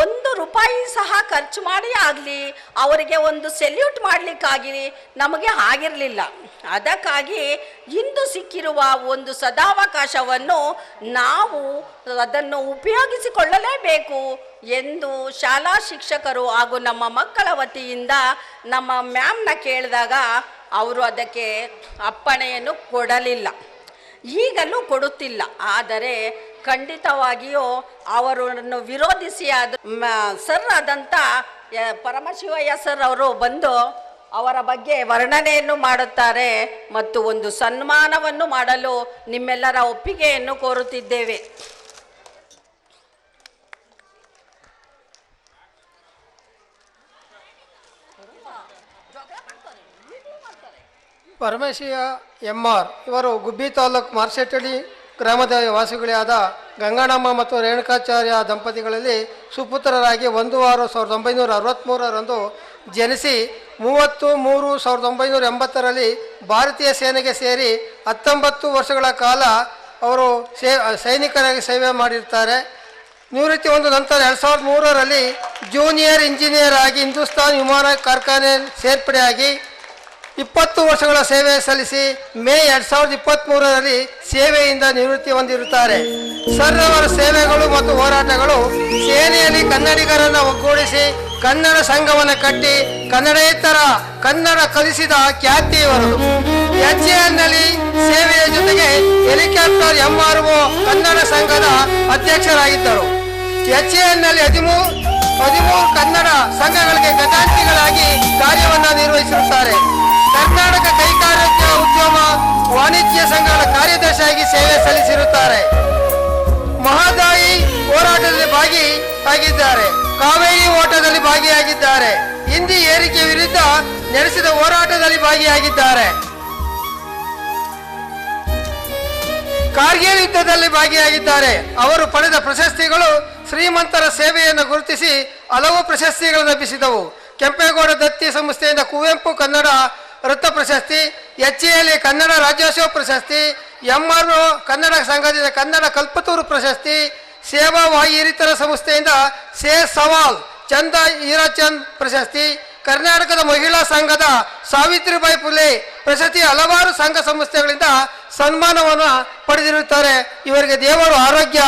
1 ರೂಪಾಯಿ ಸಹ ಖರ್ಚು ಮಾಡಿ ಆಗಲಿ ಅವರಿಗೆ ಒಂದು ಸೆಲ್ಯೂಟ್ ಮಾಡಲಿಕ್ಕಾಗಿ ನಮಗೆ ಆಗಿರಲಿಲ್ಲ. ಅದಕ್ಕಾಗಿ ಇಂದು ಸಿಕ್ಕಿರುವ ಒಂದು ಸದಾವಕಾಶವನ್ನು ನಾವು ಅದನ್ನು ಉಪಯೋಗಿಸಿಕೊಳ್ಳಲೇಬೇಕು ಎಂದು ಶಾಲಾ ಶಿಕ್ಷಕರು ಹಾಗೂ ನಮ್ಮ ಮಕ್ಕಳ ವತಿಯಿಂದ ನಮ್ಮ ಮ್ಯಾಮ್ನ ಕೇಳಿದಾಗ ಅವರು ಅದಕ್ಕೆ ಅಪ್ಪಣೆಯನ್ನು ಕೊಡಲಿಲ್ಲ, ಈಗಲೂ ಕೊಡುತ್ತಿಲ್ಲ. ಆದರೆ ಖಂಡಿತವಾಗಿಯೂ ಅವರನ್ನು ವಿರೋಧಿಸಿ ಸರ್ ಆದಂಥ ಪರಮಶಿವಯ್ಯ ಸರ್ ಅವರು ಬಂದು ಅವರ ಬಗ್ಗೆ ವರ್ಣನೆಯನ್ನು ಮಾಡುತ್ತಾರೆ ಮತ್ತು ಒಂದು ಸನ್ಮಾನವನ್ನು ಮಾಡಲು ನಿಮ್ಮೆಲ್ಲರ ಒಪ್ಪಿಗೆಯನ್ನು ಕೋರುತ್ತಿದ್ದೇವೆ. ಪರಮೇಶಯ್ಯ ಎಂ.ಆರ್. ಇವರು ಗುಬ್ಬಿ ತಾಲೂಕು ಮಾರ್ಸೆಟ್ಟಳ್ಳಿ ಗ್ರಾಮದ ವಾಸಿಗಳೇ ಆದ ಗಂಗಣ್ಣಮ್ಮ ಮತ್ತು ರೇಣುಕಾಚಾರ್ಯ ದಂಪತಿಗಳಲ್ಲಿ ಸುಪುತ್ರರಾಗಿ 1/6/1963 ಜನಿಸಿ 30/3/1980 ಭಾರತೀಯ ಸೇನೆಗೆ ಸೇರಿ 19 ವರ್ಷಗಳ ಕಾಲ ಅವರು ಸೈನಿಕರಾಗಿ ಸೇವೆ ಮಾಡಿರ್ತಾರೆ. ನಿವೃತ್ತಿ ಹೊಂದ ನಂತರ 2003 ಜೂನಿಯರ್ ಇಂಜಿನಿಯರ್ ಆಗಿ ಹಿಂದೂಸ್ತಾನ್ ವಿಮಾನ ಕಾರ್ಖಾನೆ ಸೇರ್ಪಡೆಯಾಗಿ 20 ವರ್ಷಗಳ ಸೇವೆ ಸಲ್ಲಿಸಿ ಮೇ 2023 ಸೇವೆಯಿಂದ ನಿವೃತ್ತಿ ಹೊಂದಿರುತ್ತಾರೆ. ಸರ್ ಅವರ ಸೇವೆಗಳು ಮತ್ತು ಹೋರಾಟಗಳು ಸೇನೆಯಲ್ಲಿ ಕನ್ನಡಿಗರನ್ನು ಒಗ್ಗೂಡಿಸಿ ಕನ್ನಡ ಸಂಘವನ್ನು ಕಟ್ಟಿ ಕನ್ನಡೇತರ ಕನ್ನಡ ಕಲಿಸಿದ ಖ್ಯಾತಿ ಇವರದು. ಎಚ್ಎಎಲ್ನಲ್ಲಿ ಸೇವೆಯ ಜೊತೆಗೆ ಹೆಲಿಕಾಪ್ಟರ್ MRO ಕನ್ನಡ ಸಂಘದ ಅಧ್ಯಕ್ಷರಾಗಿದ್ದರು. ಎಚ್ಎಎಲ್ನಲ್ಲಿ 13 ಕನ್ನಡ ಸಂಘಗಳಿಗೆ ಖಜಾಂಚಿಗಳಾಗಿ ಕಾರ್ಯವನ್ನು ನಿರ್ವಹಿಸಿರುತ್ತಾರೆ. ಕರ್ನಾಟಕ ಕೈಗಾರಿಕಾ ಉದ್ಯಮ ವಾಣಿಜ್ಯ ಸಂಘಗಳ ಕಾರ್ಯದರ್ಶಿಯಾಗಿ ಸೇವೆ ಸಲ್ಲಿಸಿರುತ್ತಾರೆ. ಮಹದಾಯಿ ಹೋರಾಟದಲ್ಲಿ ಭಾಗಿಯಾಗಿದ್ದಾರೆ. ಕಾವೇರಿ ಓಟದಲ್ಲಿ ಭಾಗಿಯಾಗಿದ್ದಾರೆ. ಹಿಂದಿ ಏರಿಕೆ ವಿರುದ್ಧ ನಡೆಸಿದ ಹೋರಾಟದಲ್ಲಿ ಭಾಗಿಯಾಗಿದ್ದಾರೆ. ಕಾರ್ಗಿಲ್ ಯುದ್ಧದಲ್ಲಿ ಭಾಗಿಯಾಗಿದ್ದಾರೆ. ಅವರು ಪಡೆದ ಪ್ರಶಸ್ತಿಗಳು ಶ್ರೀಮಂತರ ಸೇವೆಯನ್ನು ಗುರುತಿಸಿ ಹಲವು ಪ್ರಶಸ್ತಿಗಳನ್ನು ಲಭಿಸಿದವು. ಕೆಂಪೇಗೌಡ ದತ್ತಿ ಸಂಸ್ಥೆಯಿಂದ ಕುವೆಂಪು ಕನ್ನಡ ರತ್ನ ಪ್ರಶಸ್ತಿ, HAL ಕನ್ನಡ ರಾಜ್ಯೋತ್ಸವ ಪ್ರಶಸ್ತಿ, MRO ಕನ್ನಡ ಸಂಘದಿಂದ ಕನ್ನಡ ಕಲ್ಪತೂರು ಪ್ರಶಸ್ತಿ, ಸೇವಾವಾಹಿ ಹಿರಿತರ ಸಂಸ್ಥೆಯಿಂದ ಸವಾಲ್ ಚಂದ ಹೀರಾಚಂದ್ ಪ್ರಶಸ್ತಿ, ಕರ್ನಾಟಕದ ಮಹಿಳಾ ಸಂಘದ ಸಾವಿತ್ರಿಬಾಯಿ ಫುಲೆ ಪ್ರಶಸ್ತಿ, ಹಲವಾರು ಸಂಘ ಸಂಸ್ಥೆಗಳಿಂದ ಸನ್ಮಾನವನ್ನು ಪಡೆದಿರುತ್ತಾರೆ. ಇವರಿಗೆ ದೇವರು ಆರೋಗ್ಯ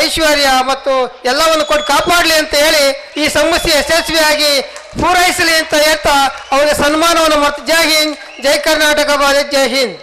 ಐಶ್ವರ್ಯ ಮತ್ತು ಎಲ್ಲವನ್ನು ಕೊಟ್ಟು ಕಾಪಾಡಲಿ ಅಂತ ಹೇಳಿ ಈ ಸಮಸ್ಯೆ ಯಶಸ್ವಿಯಾಗಿ ಪೂರೈಸಲಿ ಅಂತ ಹೇಳ್ತಾ ಅವರಿಗೆ ಸನ್ಮಾನವನ್ನು ಮಾಡ್ತಾರೆ. ಜೈ ಹಿಂದ್, ಜೈ ಕರ್ನಾಟಕ, ಜೈ Hind.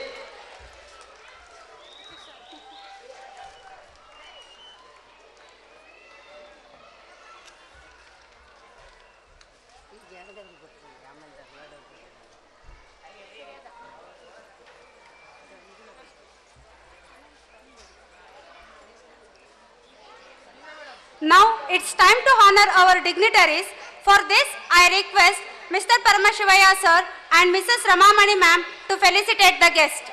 Now it's time to honor our dignitaries. For this, I request Mr. Paramashivaya sir and Mrs. Ramamani ma'am to felicitate the guest.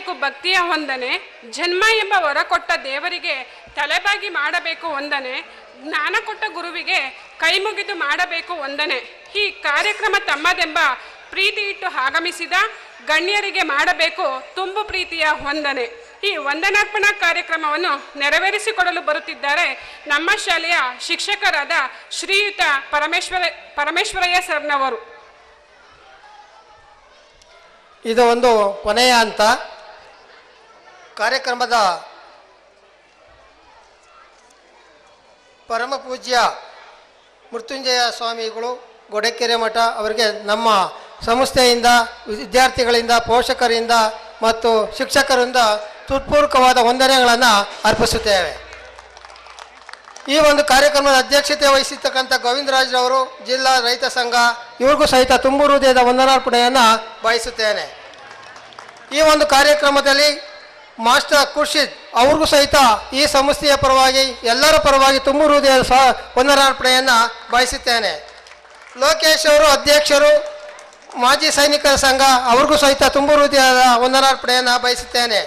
ಮಾಡಬೇಕು ಭಕ್ತಿಯ ವಂದನೆ, ಜನ್ಮ ಎಂಬ ವರ ಕೊಟ್ಟ ದೇವರಿಗೆ ತಲೆಬಾಗಿ ಮಾಡಬೇಕು ವಂದನೆ, ಜ್ಞಾನ ಕೊಟ್ಟ ಗುರುವಿಗೆ ಕೈ ಮುಗಿದು ಮಾಡಬೇಕು ವಂದನೆ. ಈ ಕಾರ್ಯಕ್ರಮ ತಮ್ಮದೆಂಬ ಪ್ರೀತಿ ಇಟ್ಟು ಆಗಮಿಸಿದ ಗಣ್ಯರಿಗೆ ಮಾಡಬೇಕು ತುಂಬು ಪ್ರೀತಿಯ ವಂದನೆ. ಈ ವಂದನಾರ್ಪಣಾ ಕಾರ್ಯಕ್ರಮವನ್ನು ನೆರವೇರಿಸಿಕೊಡಲು ಬರುತ್ತಿದ್ದಾರೆ ನಮ್ಮ ಶಾಲೆಯ ಶಿಕ್ಷಕರಾದ ಶ್ರೀಯುತ ಪರಮೇಶ್ವರಯ್ಯ ಸರ್ನವರು. ಇದು ಒಂದು ಕೊನೆಯ ಹಂತ. ಕಾರ್ಯಕ್ರಮದ ಪರಮ ಪೂಜ್ಯ ಮೃತ್ಯುಂಜಯ ಸ್ವಾಮಿಗಳು ಗೊಡೆಕೆರೆ ಮಠ ಅವರಿಗೆ ನಮ್ಮ ಸಂಸ್ಥೆಯಿಂದ, ವಿದ್ಯಾರ್ಥಿಗಳಿಂದ, ಪೋಷಕರಿಂದ ಮತ್ತು ಶಿಕ್ಷಕರಿಂದ ಹೃತ್ಪೂರ್ವಕವಾದ ವಂದನೆಗಳನ್ನು ಅರ್ಪಿಸುತ್ತೇವೆ. ಈ ಒಂದು ಕಾರ್ಯಕ್ರಮದ ಅಧ್ಯಕ್ಷತೆ ವಹಿಸಿರ್ತಕ್ಕಂಥ ಗೋವಿಂದರಾಜ್ರವರು, ಜಿಲ್ಲಾ ರೈತ ಸಂಘ, ಇವ್ರಿಗೂ ಸಹಿತ ತುಂಬು ಹೃದಯದ ವಂದನಾರ್ಪಣೆಯನ್ನು ಬಯಸುತ್ತೇನೆ. ಈ ಒಂದು ಕಾರ್ಯಕ್ರಮದಲ್ಲಿ ಮಾಸ್ಟರ್ ಖುರ್ಷಿದ್ ಅವ್ರಿಗೂ ಸಹಿತ ಈ ಸಂಸ್ಥೆಯ ಪರವಾಗಿ, ಎಲ್ಲರ ಪರವಾಗಿ ತುಂಬು ಹೃದಯದ ವಂದನಾರ್ಪಣೆಯನ್ನು ಬಯಸುತ್ತೇನೆ. ಲೋಕೇಶ್ ಅವರು ಅಧ್ಯಕ್ಷರು, ಮಾಜಿ ಸೈನಿಕರ ಸಂಘ, ಅವ್ರಿಗೂ ಸಹಿತ ತುಂಬು ಹೃದಯದ ವಂದನಾರ್ಪಣೆಯನ್ನು ಬಯಸುತ್ತೇನೆ.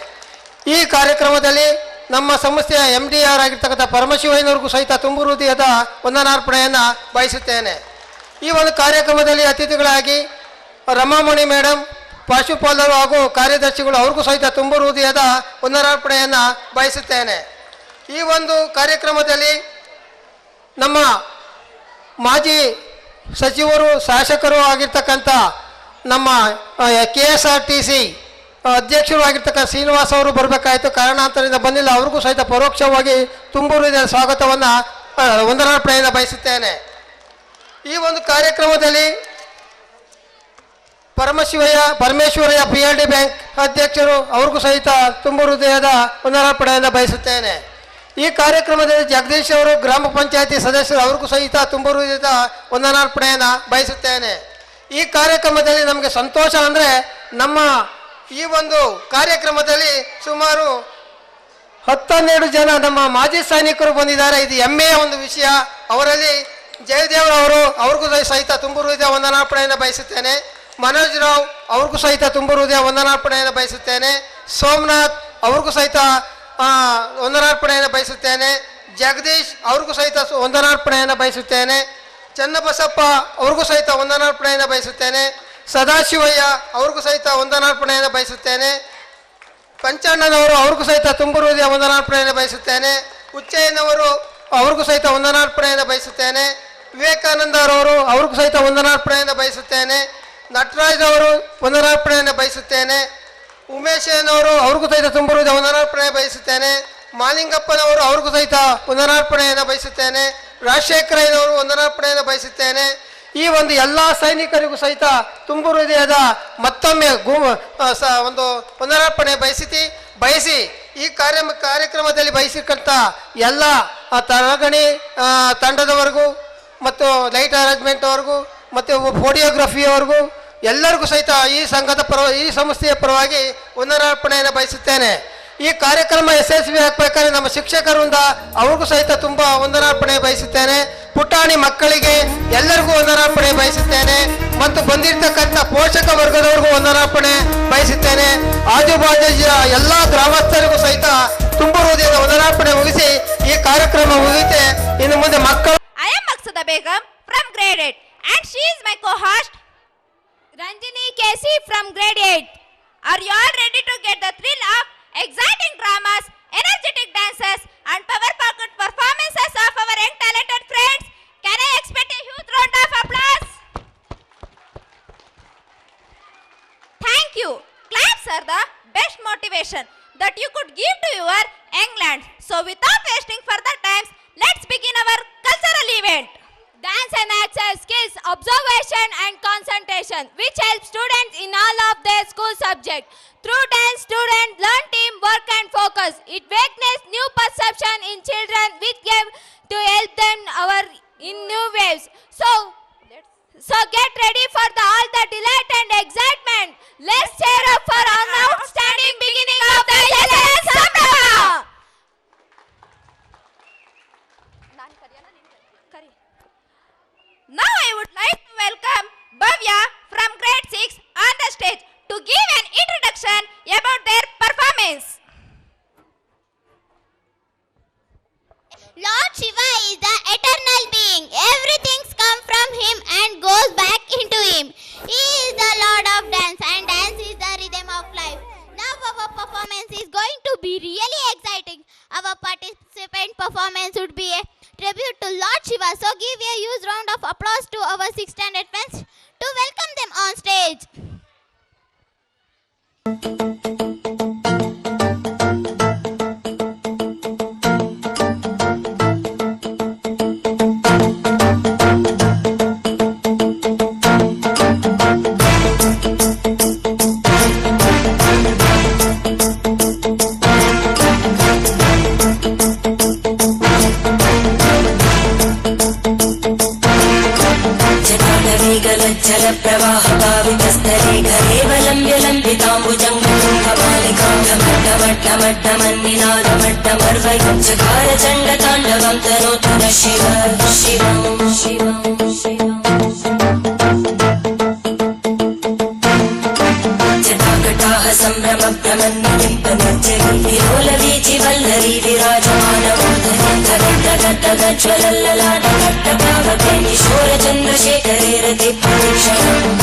ಈ ಕಾರ್ಯಕ್ರಮದಲ್ಲಿ ನಮ್ಮ ಸಂಸ್ಥೆಯ MDR ಆಗಿರ್ತಕ್ಕಂಥ ಪರಮಶಿವಯ್ಯನವ್ರಿಗೂ ಸಹಿತ ತುಂಬು ಹೃದಯದ ವಂದನಾರ್ಪಣೆಯನ್ನು ಬಯಸುತ್ತೇನೆ. ಈ ಒಂದು ಕಾರ್ಯಕ್ರಮದಲ್ಲಿ ಅತಿಥಿಗಳಾಗಿ ರಮಾಮಣಿ ಮೇಡಮ್, ಪಾಶುಪಾಲರು ಹಾಗೂ ಕಾರ್ಯದರ್ಶಿಗಳು, ಅವ್ರಿಗೂ ಸಹಿತ ತುಂಬು ಹೃದಯದ ವಂದನಾರ್ಪಣೆಯನ್ನು ಬಯಸುತ್ತೇನೆ. ಈ ಒಂದು ಕಾರ್ಯಕ್ರಮದಲ್ಲಿ ನಮ್ಮ ಮಾಜಿ ಸಚಿವರು, ಶಾಸಕರು ಆಗಿರ್ತಕ್ಕಂಥ ನಮ್ಮ KSRTC ಅಧ್ಯಕ್ಷರು ಆಗಿರ್ತಕ್ಕಂಥ ಶ್ರೀನಿವಾಸ್ ಅವರು ಬರಬೇಕಾಯಿತು, ಕಾರಣಾಂತರದಿಂದ ಬಂದಿಲ್ಲ. ಅವ್ರಿಗೂ ಸಹಿತ ಪರೋಕ್ಷವಾಗಿ ತುಂಬು ಹೃದಯದ ಸ್ವಾಗತವನ್ನು, ವಂದನಾರ್ಪಣೆಯನ್ನು ಬಯಸುತ್ತೇನೆ. ಈ ಒಂದು ಕಾರ್ಯಕ್ರಮದಲ್ಲಿ ಪರಮೇಶ್ವರಯ್ಯ PLD ಬ್ಯಾಂಕ್ ಅಧ್ಯಕ್ಷರು, ಅವ್ರಿಗೂ ಸಹಿತ ತುಂಬು ಹೃದಯದ ವಂದನಾರ್ಪಣೆಯನ್ನು ಬಯಸುತ್ತೇನೆ. ಈ ಕಾರ್ಯಕ್ರಮದಲ್ಲಿ ಜಗದೀಶ್ ಅವರು, ಗ್ರಾಮ ಪಂಚಾಯತಿ ಸದಸ್ಯರು, ಅವ್ರಿಗೂ ಸಹಿತ ತುಂಬು ಹೃದಯದ ವಂದನಾರ್ಪಣೆಯನ್ನು ಬಯಸುತ್ತೇನೆ. ಈ ಕಾರ್ಯಕ್ರಮದಲ್ಲಿ ನಮಗೆ ಸಂತೋಷ ಅಂದರೆ, ನಮ್ಮ ಈ ಒಂದು ಕಾರ್ಯಕ್ರಮದಲ್ಲಿ ಸುಮಾರು 12 ಜನ ನಮ್ಮ ಮಾಜಿ ಸೈನಿಕರು ಬಂದಿದ್ದಾರೆ. ಇದು ಹೆಮ್ಮೆಯ ಒಂದು ವಿಷಯ. ಅವರಲ್ಲಿ ಜಯದೇವರವರು, ಅವ್ರಿಗೂ ಸಹಿತ ತುಂಬು ಹೃದಯ ವಂದನಾರ್ಪಣೆಯನ್ನು ಬಯಸುತ್ತೇನೆ. ಮನೋಜ್ ರಾವ್ ಅವ್ರಿಗೂ ಸಹಿತ ತುಂಬು ಹೃದಯ ವಂದನಾರ್ಪಣೆಯನ್ನು ಬಯಸುತ್ತೇನೆ. ಸೋಮನಾಥ್ ಅವ್ರಿಗೂ ಸಹಿತ ವಂದನಾರ್ಪಣೆಯನ್ನು ಬಯಸುತ್ತೇನೆ. ಜಗದೀಶ್ ಅವ್ರಿಗೂ ಸಹಿತ ವಂದನಾರ್ಪಣೆಯನ್ನು ಬಯಸುತ್ತೇನೆ. ಚನ್ನಬಸಪ್ಪ ಅವ್ರಿಗೂ ಸಹಿತ ವಂದನಾರ್ಪಣೆಯನ್ನು ಬಯಸುತ್ತೇನೆ. ಸದಾಶಿವಯ್ಯ ಅವ್ರಿಗೂ ಸಹಿತ ವಂದನಾರ್ಪಣೆಯನ್ನು ಬಯಸುತ್ತೇನೆ. ಪಂಚಣ್ಣನವರು ಅವ್ರಿಗೂ ಸಹಿತ ತುಂಬು ಹೃದಯ ವಂದನಾರ್ಪಣೆಯನ್ನು ಬಯಸುತ್ತೇನೆ. ಹುಚ್ಚಯ್ಯನವರು ಅವ್ರಿಗೂ ಸಹಿತ ವಂದನಾರ್ಪಣೆಯನ್ನು ಬಯಸುತ್ತೇನೆ. ವಿವೇಕಾನಂದ ಅವರು ಅವ್ರಿಗೂ ಸಹಿತ ವಂದನಾರ್ಪಣೆಯನ್ನು ಬಯಸುತ್ತೇನೆ. ನಟರಾಜ್ ಅವರು ವಂದನಾರ್ಪಣೆಯನ್ನು ಬಯಸುತ್ತೇನೆ. ಉಮೇಶಯ್ಯನವರು ಅವ್ರಿಗೂ ಸಹಿತ ತುಂಬು ಹೃದಯ ವಂದನಾರ್ಪಣೆ ಬಯಸುತ್ತೇನೆ. ಮಾಲಿಂಗಪ್ಪನವರು ಅವ್ರಿಗೂ ಸಹಿತ ವಂದನಾರ್ಪಣೆಯನ್ನು ಬಯಸುತ್ತೇನೆ. ರಾಜಶೇಖರಯ್ಯನವರು ವಂದನಾರ್ಪಣೆಯನ್ನು ಬಯಸುತ್ತೇನೆ. ಈ ಒಂದು ಎಲ್ಲ ಸೈನಿಕರಿಗೂ ಸಹಿತ ತುಂಬು ಹೃದಯದ ಮತ್ತೊಮ್ಮೆ ಒಂದು ವಂದನಾರ್ಪಣೆ ಬಯಸಿ ಈ ಕಾರ್ಯಕ್ರಮದಲ್ಲಿ ಬಯಸಿರ್ತಕ್ಕಂಥ ಎಲ್ಲ ತರಗಣಿ ತಂಡದವರೆಗೂ ಮತ್ತು ಲೈಟ್ ಅರೇಂಜ್ಮೆಂಟ್ ಅವ್ರಿಗೂ ಮತ್ತು ಫೋಟೋಗ್ರಫಿಯವರೆಗೂ ಎಲ್ಲರಿಗೂ ಸಹಿತ ಈ ಸಂಸ್ಥೆಯ ಪರವಾಗಿ ವಂದನಾರ್ಪಣೆಯನ್ನು ಬಯಸುತ್ತೇನೆ. ಈ ಕಾರ್ಯಕ್ರಮ ಯಶಸ್ವಿ ಆಗಬೇಕಾದ್ರೆ ನಮ್ಮ ಶಿಕ್ಷಕರಿಂದ ಅವ್ರಿಗೂ ಸಹಿತ ತುಂಬ ವಂದನಾರ್ಪಣೆ ಬಯಸುತ್ತೇನೆ. ಪುಟಾಣಿ ಮಕ್ಕಳಿಗೆ ಎಲ್ಲರಿಗೂ ವಂದನಾರ್ಪಣೆ ಬಯಸುತ್ತೇನೆ ಮತ್ತು ಬಂದಿರತಕ್ಕಂಥ ಪೋಷಕ ವರ್ಗದವರಿಗೂ ವಂದನಾರ್ಪಣೆ ಬಯಸುತ್ತೇನೆ. ಆಜುಬಾಜು ಎಲ್ಲ ಗ್ರಾಮಸ್ಥರಿಗೂ ಸಹಿತ ತುಂಬು ಹೃದಯದ ವಂದನಾರ್ಪಣೆ ಮುಗಿಸಿ ಈ ಕಾರ್ಯಕ್ರಮ ಮುಗಿಯುತ್ತೆ. ಇನ್ನು ಮುಂದೆ ಮಕ್ಕಳು. I am Maqsuda Begum from grade 8 and she is my co-host Ranjini KC from grade 8. Are you all ready to get the thrill of exciting dramas, energetic dances and power-packed performances of our young talented friends? Can I expect a huge round of applause? Thank you. Claps are the best motivation that you could give to your young land. So without wasting further time, let's begin our cultural event. Dance enhances skills, observation and concentration, which helps students in all of their school subjects. Through dance, students learn teamwork and focus. It witness new perception in children, which give to help them in new ways. So get ready for all the delight and excitement. Let's cheer up for an outstanding beginning of the lesson. Sambrama! Now I would like to welcome Bhavya from grade 6 on the stage to give an introduction about their performance. really exciting. Our participant performance would be a tribute to Lord Shiva. So give a huge round of applause to our 6 standard friends to welcome them on stage. चकार चंड तांडवं तनोतु न शिव शिवं शिवं शिवं जटाकटाः सम्भ्रम भ्रमन्निलिम्पनर्जरी विलोलवीचि वल्लरी विराजमानमूर्धनि धगद्धगद्धगज्ज्वलल्ललाटकट्टभावके किशोरचन्द्रशेखरे रति प्रतीक्षणम्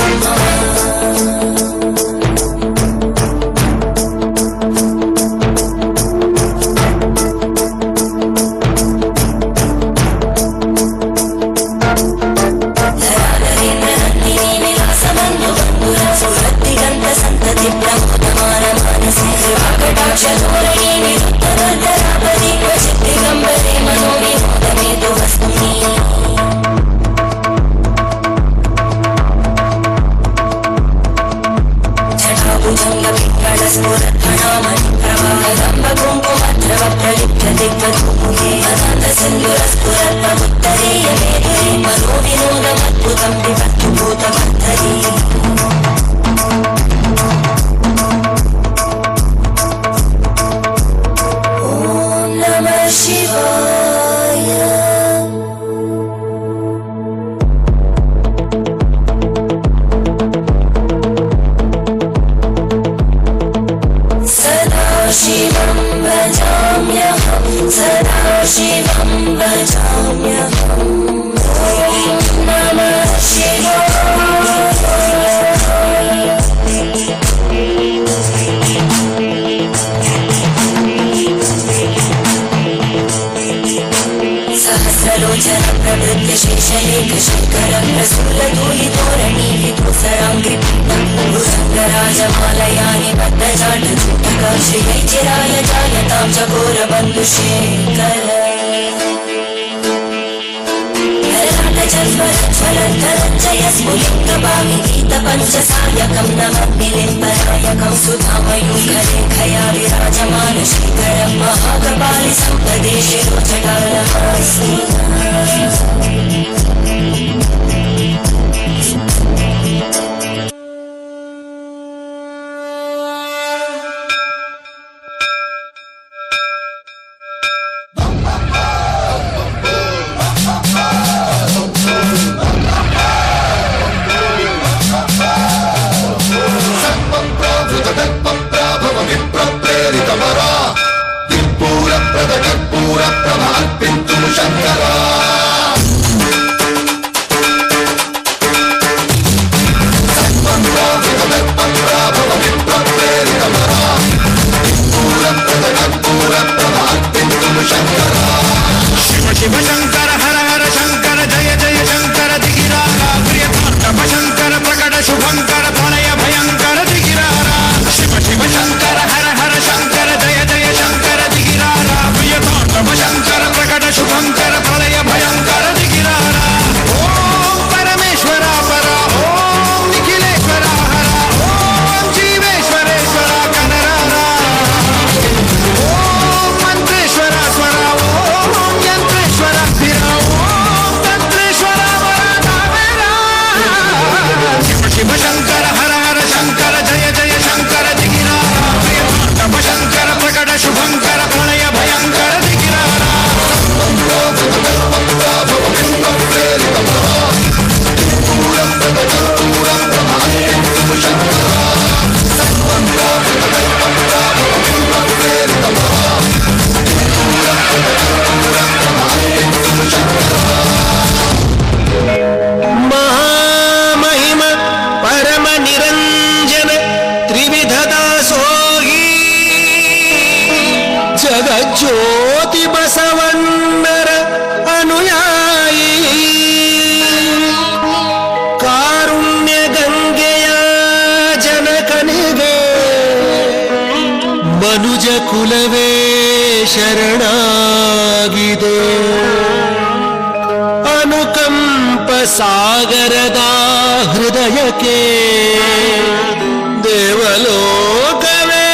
राजमालयानि बद्धजाटचूटका श्रीयैचिराय जायतां च घोरबन्धुशेखर स्फुलिङ्गभाविगीतपञ्चसायकं नमद्निलिम्बनायकं सुधामयूखलेखया विराजमान श्रीकरं महाकपालि सम्पदे शिरोजटालहासि कर्पूर प्रभ अर्पिन्तु शंकरा ಮನುಜ ಕುಲವೇ ಶರಣಾಗಿದೆ. ಅನುಕಂಪ ಸಾಗರದ ಹೃದಯಕ್ಕೆ ದೇವಲೋಕವೇ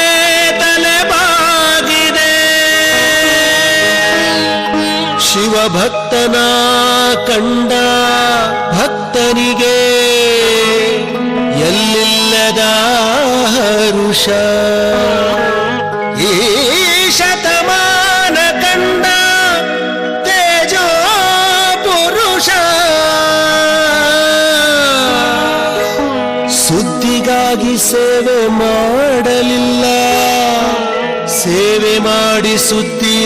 ತಲೆಬಾಗಿದೆ. ಶಿವಭಕ್ತನ ಕಂಡ ಭಕ್ತನಿಗೆ ಎಲ್ಲಿಲ್ಲದ ಹರುಷ. ಈ ಶತಮಾನ ಕಂಡ ತೇಜೋ ಪುರುಷ ಸುದ್ದಿಗಾಗಿ ಸೇವೆ ಮಾಡಲಿಲ್ಲ, ಸೇವೆ ಮಾಡಿ ಸುದ್ದಿಯಾಗಲಿಲ್ಲ.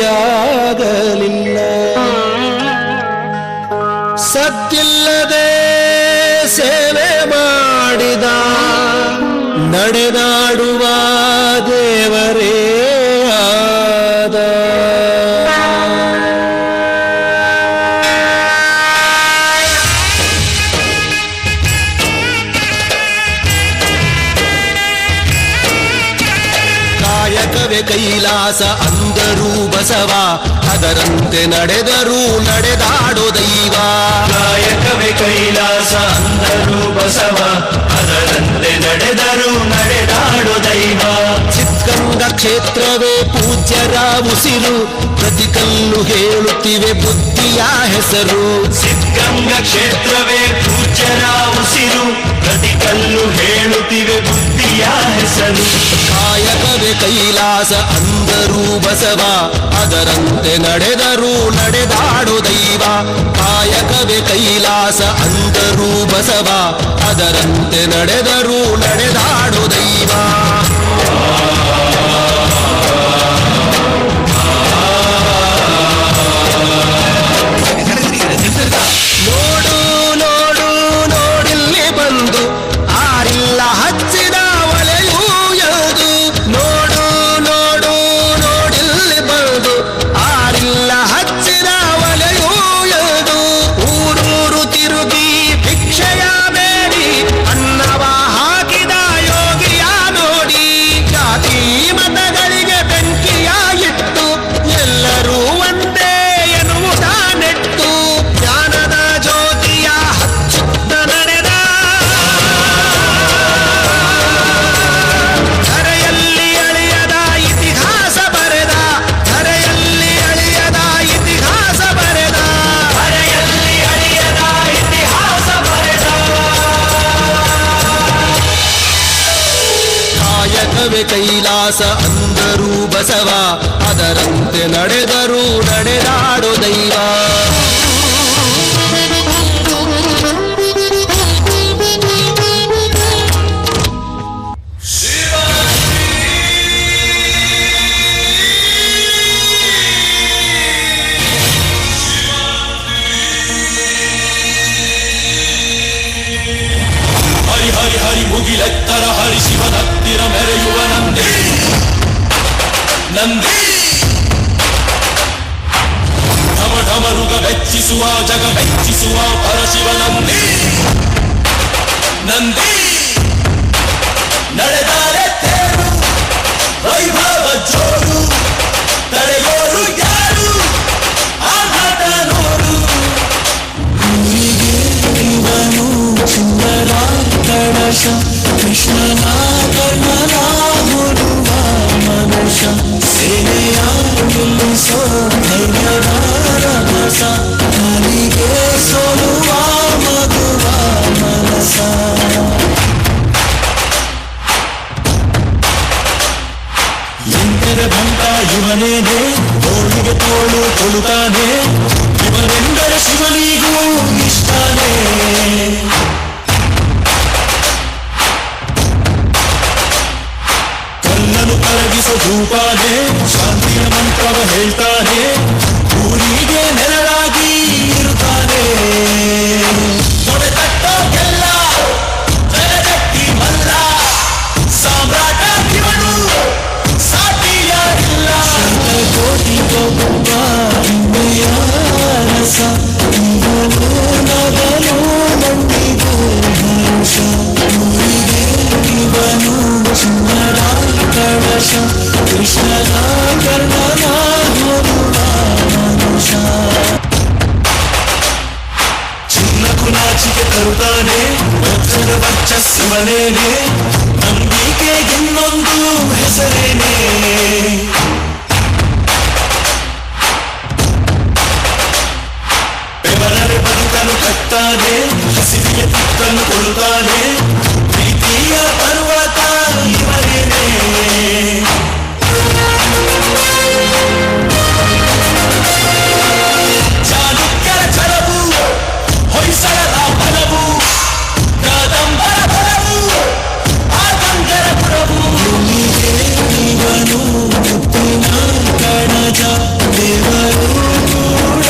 ಸದ್ದಿಲ್ಲದೆ ಸೇವೆ ಮಾಡಿದ ನಡೆದಾಡುವ ದೇವರೇ ಆದ. ಕಾಯಕವೇ ಕೈಲಾಸ ಅಂದರೂ ಬಸವ, ಅದರಂತೆ ನಡೆದರೂ ನಡೆದಾಡೋ ದೈವ. ಕಾಯಕವೇ ಕೈಲಾಸ ಅಂದರೂ ಬಸವ, ಅದರಂತೆ ನಡೆದರೂ ನಡೆದಾಡೋ ದೈವ. ಸಿದ್ಧಗಂಗ ಕ್ಷೇತ್ರವೇ ಪೂಜ್ಯರ ಉಸಿರು, ಪ್ರತಿ ಕಲ್ಲು ಹೇಳುತ್ತಿವೆ ಬುದ್ಧಿಯ ಹೆಸರು. ಸಿದ್ಧಗಂಗ ಕ್ಷೇತ್ರವೇ ಪೂಜ್ಯರ ಉಸಿರು, ಪ್ರತಿ ಕಲ್ಲು ಹೇಳುತ್ತಿವೆ ಬುದ್ಧಿಯ ಹೆಸರು. ಕಾಯಕವೇ ಕೈಲಾಸ ಅಂದರೂ ಬಸವ, ಅದರಂತೆ ನಡೆದರೂ ನಡೆದಾಡೋ ದೈವ. ಕಾಯಕವೇ ಕೈಲಾಸ ಅಂದರೂ ಬಸವ, ಅದರಂತೆ ನಡೆದರೂ ನಡೆದಾಡೋ ದೈವ. ನೋಡು ನೋಡು ನೋಡಿಲ್ಲಿ ಬಂದು ಆರಿಲ್ಲ ಹಚ್ಚಿದ ಒಲೆಯೂ ಎಳೆದು. ನೋಡು ನೋಡು ನೋಡಿಲ್ಲಿ ಬಂದು ಆರಿಲ್ಲ ಹಚ್ಚಿದ ಒಲೆಯೂ ಎಳೆದು. ಊರೂರು ತಿರುಗಿ ಭಿಕ್ಷೆಯ ಬೇಡಿ ಅನ್ನವ ಹಾಕಿದ ಯೋಗಿಯ ನೋಡಿ. ಜಾತಿ ಮತಗಳಿಗೆ ಬೆಂಕಿಯ ಇಟ್ಟು ಎಲ್ಲರೂ ಒಂದೇ ಎನ್ನುವುದ ನೆಟ್ಟು ಜ್ಞಾನದ ಜ್ಯೋತಿಯ ಹಚ್ಚುತ್ತ ನಡೆದ. ಧರೆಯಲ್ಲಿ ಅಳಿಯದ ಇತಿಹಾಸ ಬರೆದ, ಧರೆಯಲ್ಲಿ ಅಳಿಯದ ಇತಿಹಾಸ ಬರೆದ, ಧರೆಯಲ್ಲಿ ಅಳಿಯದ ಇತಿಹಾಸ ಬರೆದ. ಕಾಯಕವೇ ಕೈಲಾಸ ಅಂದರೂ ಬಸವ, ಅದರಂತೆ ನಡೆದರೂ ನಡೆದಾಡೋ ದೈವ. ಹರಿ ಹರಿ ಹರಿ ಮುಗಿಲೆತ್ತರ ಹರಿ ಶಿವನತ್ತಿರ ಮೆರೆಯುವ ನಂದಿ ನಂದಿ. ಢಮ ಢಮರುಗ ಮೆಚ್ಚಿಸುವ ಜಗ ಮೆಚ್ಚಿಸುವ ಪರಶಿವ ನಂದಿ ನಂದಿ. ನಡೆದಾರೆ ತೇರು ವೈಭವ ಜೋರು, ತಡೆಯೋರು ಯಾರು ಆಘಾತ ನೋಡು. ಇವನು ಸುಂದರ ಕಳಶ ಕೃಷ್ಣನ ಕರ್ಣನ ಮುಡುವ ಮನುಷ. ಸೇನೆಯ ನಿಲ್ಲಿಸೋ ಧೈರ್ಯದ ರಭಸ, ನನಗೆ ಸೋಲುವ ಮಗುವ ಮನಸ. ಎಂದರ ಭಂಗ ಇವನೇನೆ, ತೋಳಿಗೆ ತೋಳು ಕೊಡುತ್ತಾನೆ. ಇವನೆಂದರೆ ಶಿವನಿಗೂ ಇಷ್ಟನೇ. ತರುತ್ತಾನೆ ವಜ್ರದ ವರ್ಚಸ್ಸುವನೇನೆ ನಂಬಿಕೆ ಇನ್ನೊಂದು ಹೆಸರೇನೆ ಬೆವರರೆ ಬದುಕನ್ನು ಕಟ್ತಾನೆ ಹಸಿವಿಯ ತುತ್ತನ್ನು ಕೊಡುತ್ತಾನೆ ಪ್ರೀತಿಯ ಪರ್ವತ ಇವರೇನೆ ಚಾಲುಕ್ಯರ ಛಲವು ಹೊಯ್ಸಳರ ಬಲವು ಕಾದಂಬರ ಬಲವು ಆತಂಕರ ಪುರವು ಇವನು ಮುತ್ತಿನ ಕಣಜ ದೇವರು ಕೂಡ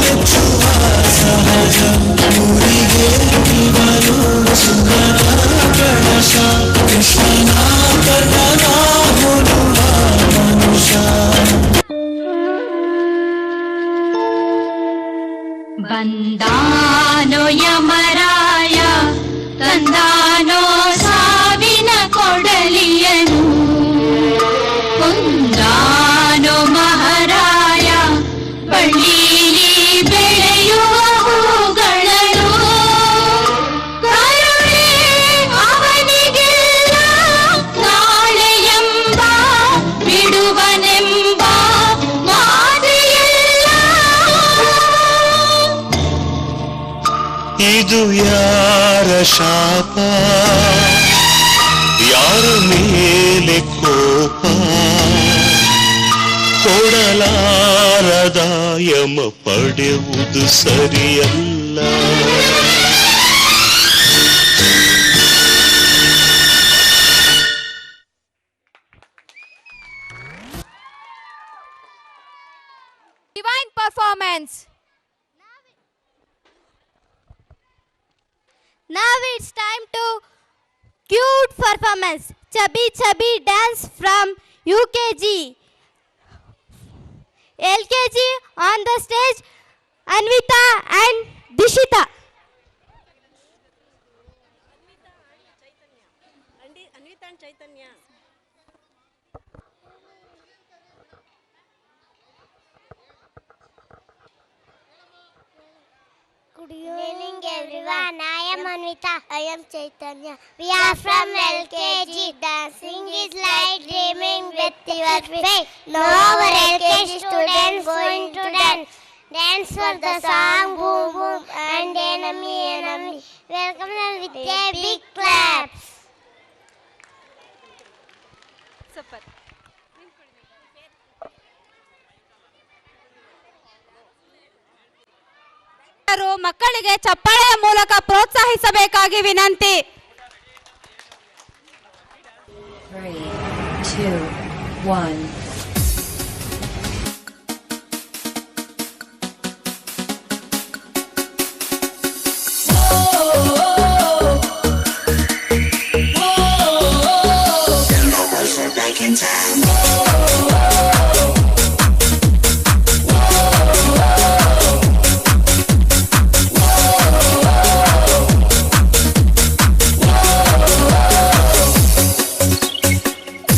ಮೆಚ್ಚುವ ಸಹಜ ಊರಿಗೆ ಇವನು ಸುಂದರ ಗಣಶ ಕೃಷ್ಣನ ಕರ್ಣನ ಮುನುವ ಮನುಷ್ಯ ಬಂದಾನೋ ಯಮರಾಯ ತಂದಾನೋ ಸಾವಿನ ಕೊಡಲಿಯನು ಕೊಂದಾನೋ ಮಹಾರಾಯ ಬಳ್ಳಿಲಿ ಬೆಳೆಯುವ ಹೂಗಳನ್ನು ಕರುಣೆ ಅವನಿಗೆಲ್ಲ ನಾಳೆ ಎಂಬ ಬಿಡುವನೆಂಬ ಮಾತೆಯಲ್ಲ ಇದು ಯಾರ ಶಾಪ ಯಾರ ಮೇಲೆ ಕೋಪ ಕೊಡಲಾರದ ಯಮ ಪಡೆಯುವುದು ಸರಿಯಲ್ಲ Divine performance. Now it's time to cute performance. Chubby chubby dance from UKG. LKG on the stage, Anvita and Dishita. Good evening everyone, I am Anvita. I am Chaitanya. We are from LKG. Dancing is like dreaming with your feet. Now our LKG students going to dance. Dance for the song boom boom and enemy enemy. Welcome them with a big clap. Super. ಮಕ್ಕಳಿಗೆ ಚಪ್ಪಾಳೆಯ ಮೂಲಕ ಪ್ರೋತ್ಸಾಹಿಸಬೇಕಾಗಿ ವಿನಂತಿ. 3, 2, 1.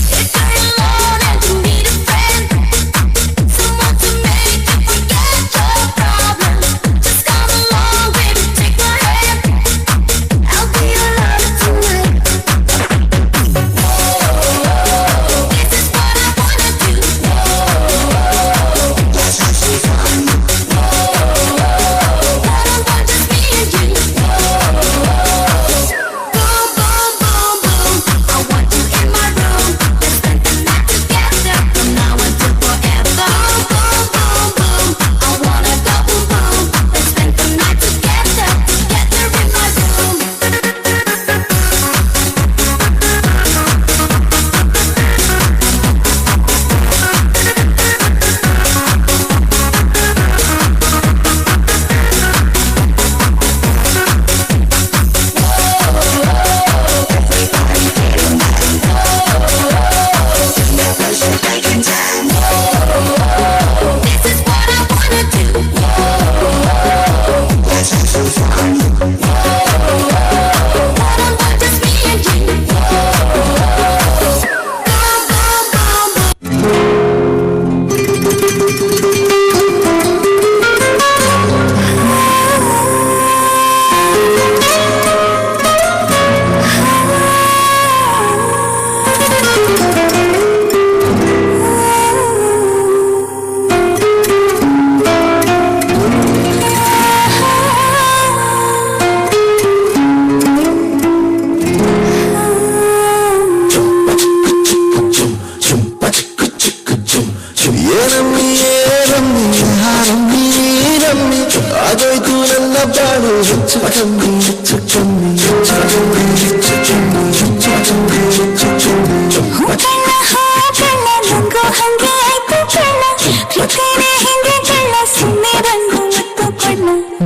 It's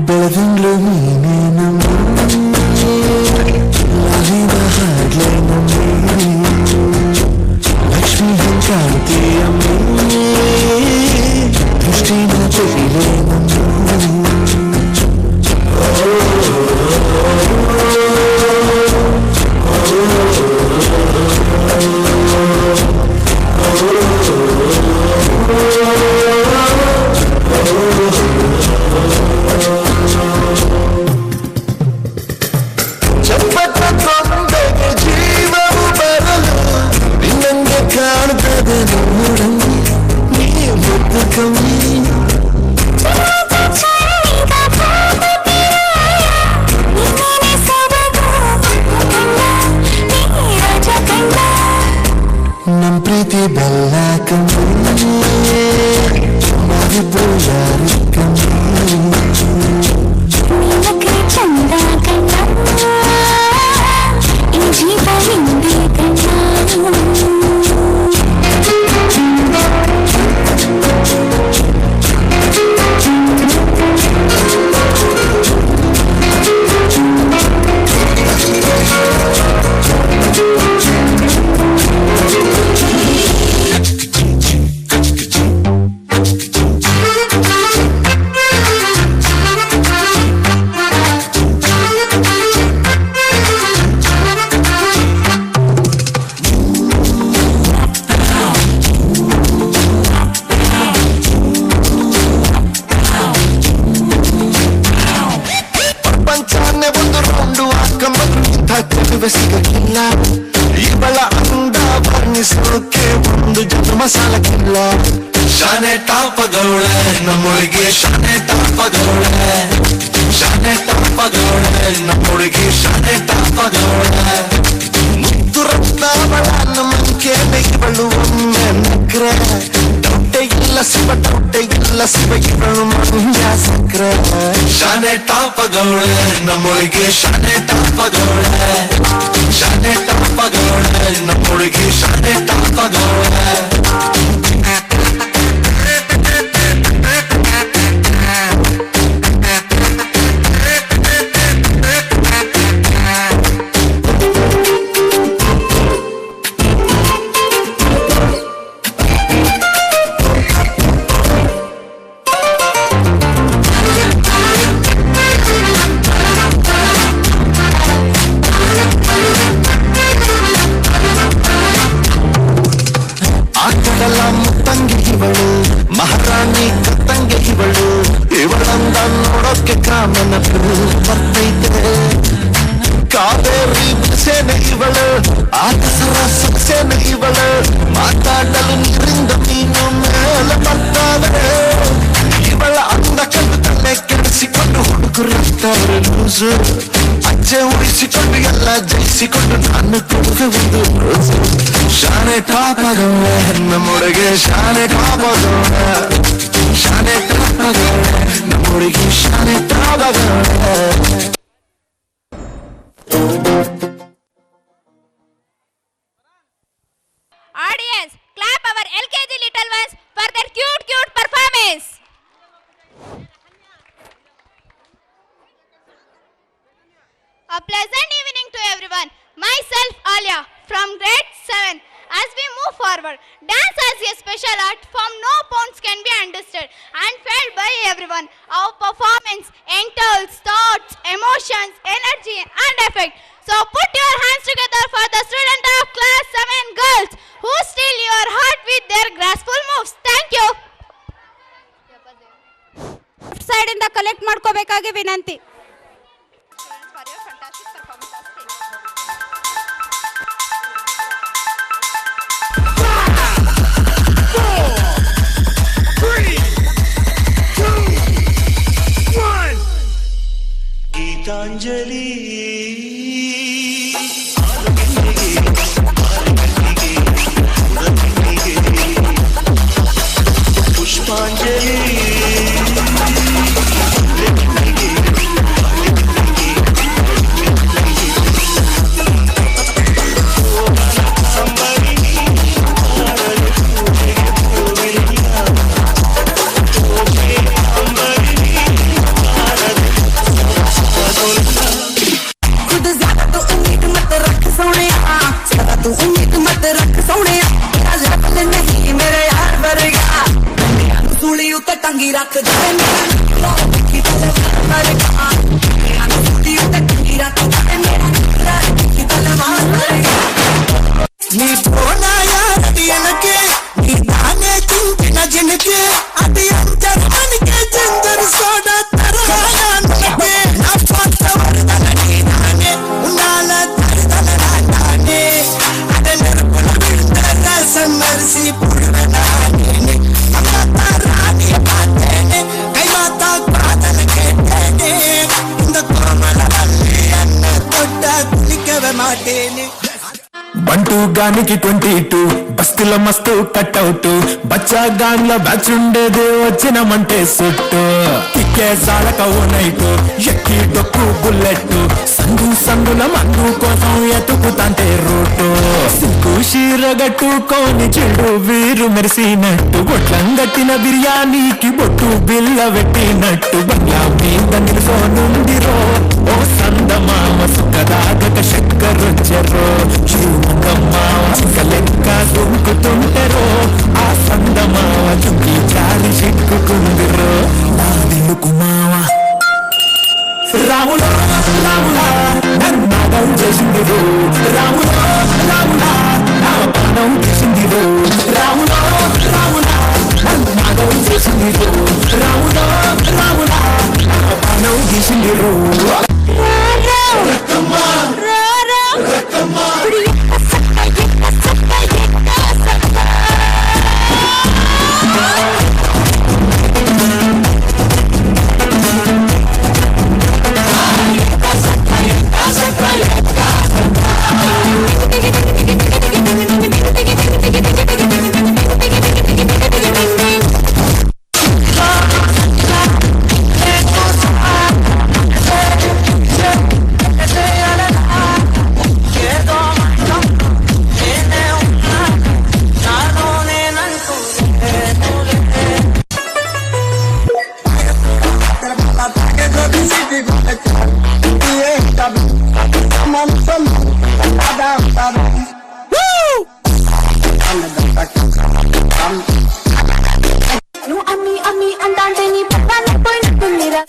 ಬೆಳದಿಂಗ್ಳು ನೀನೇ ನಮ್ಮ ಲಾಲಿನ ಹಾಡ್ಲೆ ನಮ್ಮ ಲಕ್ಷ್ಮೀ ಕಾಂತಿಯಮ್ಮ ದೃಷ್ಟಿನ ತೆಗಿಲೆ ನಮ್ ಪ್ರೀತಿ ಬೆಲ್ಲ ಕಮ್ಮಿ ನಾವಿಬ್ರು ಯಾರು ಕಮ್ಮಿ ಚಂದ ಕಣ್ಣ ಈ ಜೀವ ಹಿಂದೆ ಸಿಗಕ್ಕಿಲ್ಲ ಇವಳ ಅಂದ ವರ್ಣಿಸೋಕೆ ಒಂದು ಜನ್ಮ ಸಾಲಕ್ಕಿಲ್ಲ ಶಾನೆ ಟಾಪದವಳೆ ನಮ್ಮೊಳಗೆ ಶಾನೆ ಟಾಪದವಳೆ ಶಾನೆ ಟಾಪದವಳೆ ನಮ್ಮೊಳಗೆ ಶಾನೆ ಟಾಪದವಳೆ ಮುದ್ದು ರತ್ನವಳ ನಮ್ಮಂಕೆ ಇವಳು ಒಮ್ಮೆ ನಗ್ರ ಡೌಟೆ ಇಲ್ಲ ಶಿವ ಇವಳು ಮಂಡ್ಯ ಸಕ್ರ ಶಾನೆ ಟಾಪದವಳೆ ನಮ್ಮೊಳಗೆ ಶಾನೆ ಟಾಪದವಳೆ ಶಾನೆ ಟಾಪದವಳೆ ನಮ್ಮೊಳಗೆ ಶಾನೆ ಟಾಪದವಳೆ ಮಹಾರಾಣಿ ಕತ್ತಂಗೆ ಇವಳು ಇವಳಂದ ನೋಡೋಕೆ ಕಾಮನ ಬರ್ತೈತೆ ಕಾವೇರಿ ಬಿಸೇನೆ ಇವಳು ಆಕಸರ ಸೊಸೆನೆ ಇವಳು ಮಾತಾಡಲು ನೀರಿಂದ ನೀನು ಮೇಲೆ ಬರ್ತಾವೆ ಇವಳ ಅಂದ ಕಂಡು ತಲೆ ಕೆಡಿಸಿಕೊಂಡು ಹುಡುಗರಿರ್ತಾರೆ ಲೂಸು ಅಜ್ಜೆ ಉಳಿಸಿಕೊಂಡು ಎಲ್ಲ ಜಯಿಸಿಕೊಂಡು ನಾನು ಕೊಡುವೆ ಒಂದು ರೋಸು ಶಾನೆ ಟಾಪದವಳೆ ನಮ್ಮೊಳಗೆ ಶಾನೆ ಟಾಪದವಳೆ ಶಾನೆ ಟಾಪದವಳೆ ನಮ್ಮೊಳಗೆ ಶಾನೆ ಟಾಪದವಳೆ Audience, clap our LKG little ones for their cute performance. A pleasant evening to everyone. Myself Alia from grade 7. As we move forward, dance as a special art form no bounds can be understood and felt by everyone. Our performance entails thoughts, emotions, energy and effect. So put your hands together for the student of class 7 girls who steal your heart with their graceful moves. Thank you. Side ಇಂದ ಕಲೆಕ್ಟ್ ಮಾಡ್ಕೋಬೇಕಾಗಿ ವಿನಂತಿ. ಗೀತಾಂಜಲಿ ಪುಷ್ಪಾಂಜಲಿ ਟਾਂਗੀ ਰੱਖਦਾ ਏ ਮੇਰਾ ਨਖਰਾ ਦੇਖੀ ਤਲਵਾਰ ਮੇਰਾ ਟੰਗੀ ਰੱਖਦਾ ਏ ਮੇਰਾ ਨਖਰਾ ਦੇਖੀ ਤਲਵਾਰ నీ పోనాయాది ఎనకే నీ దానే చింతిన జనకే అది అంతర్మనికే జంజర్ సోడా తరహాయా నకే నా పాత వరదల నీ నానే ఉనాల తరదల నానే అదే నెరపుల విడతర సమర్సి పుడవనానే అమ్మత రాణి పాతేనే కై మాత పాదల కేటేనే ఇంద కోమల వల్లి అన్న తొట్ట కులికవ మాటేనే బంటూ గానికి 22 బస్తుల మస్తు కట్అవుట్ బచ్చా గాన్ల బ్యాచ్ ఉండేది వచ్చినమంటే సుట్టు కిక్కే సాలక ఓ నైట్ ఎక్కి డొక్కు బుల్లెట్ సందుల మందు కోసం ఎతుకుతాంటే రూటు సిక్కు షీరగట్టుకోని చెడు వీరు మెరిసినట్టు గొట్లంగట్టిన బిర్యానీకి బొట్టు బిల్ల పెట్టినట్టు బంగ్లా మీద నిలుసోనుందిరో ఓ సందమామ సుఖదాగక చక్కరొచ్చెరో జీవనమ్మావ లెక్క దుంకుతుంటెరో ఆ సందమావ చుక్కి చాలి చిక్కుకుందిరో నా దిల్లుకు మావ రాములా రాములా నన్నగం చేసిందిరో రాములా రాములా నా ప్రాణం చేసిందిరో రాములా రాములా నన్నగం చేసిందిరో రాములా రాములా నా ప్రాణం చేసిందిరో నువ్వు అమ్మి అమ్మి అంటాంటే నీ పక్కన పోయినట్టుందిరా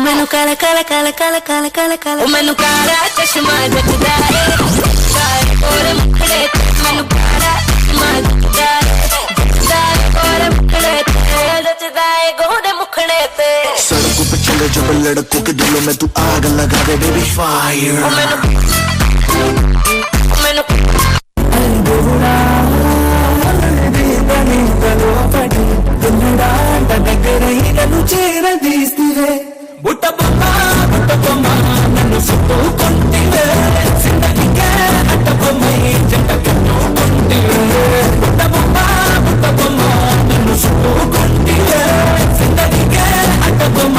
ਮੈਨੂੰ ਕਾਲਾ ਕਾਲਾ ਕਾਲਾ ਕਾਲਾ ਕਾਲਾ ਕਾਲਾ ਕਾਲਾ ਮੈਨੂੰ ਕਾਲਾ ਚਸ਼ਮਾ ਜੱਟਦਾ ਏ ਔਰ ਮੁਖੜੇ ਮੈਨੂੰ ਕਾਲਾ ਚਸ਼ਮਾ ਜੱਟਦਾ ਔਰ ਮੁਖੜੇ ਜੱਟਦਾ ਏ ਗੋਡੇ ਮੁਖੜੇ ਤੇ सड़कों पे चले जब लड़कों के दिलों में तू आग लगा दे बेबी फायर చేరదీస్తే బుట్ట బొమ్మ నన్ను సుట్టుకుంటే సిందనికే అట్ట బొమ్మ జంట కట్టుకుంటే బుట్ట బొమ్మ నన్ను సుట్టుకుంటే సిందనికే అట్ట బొమ్మ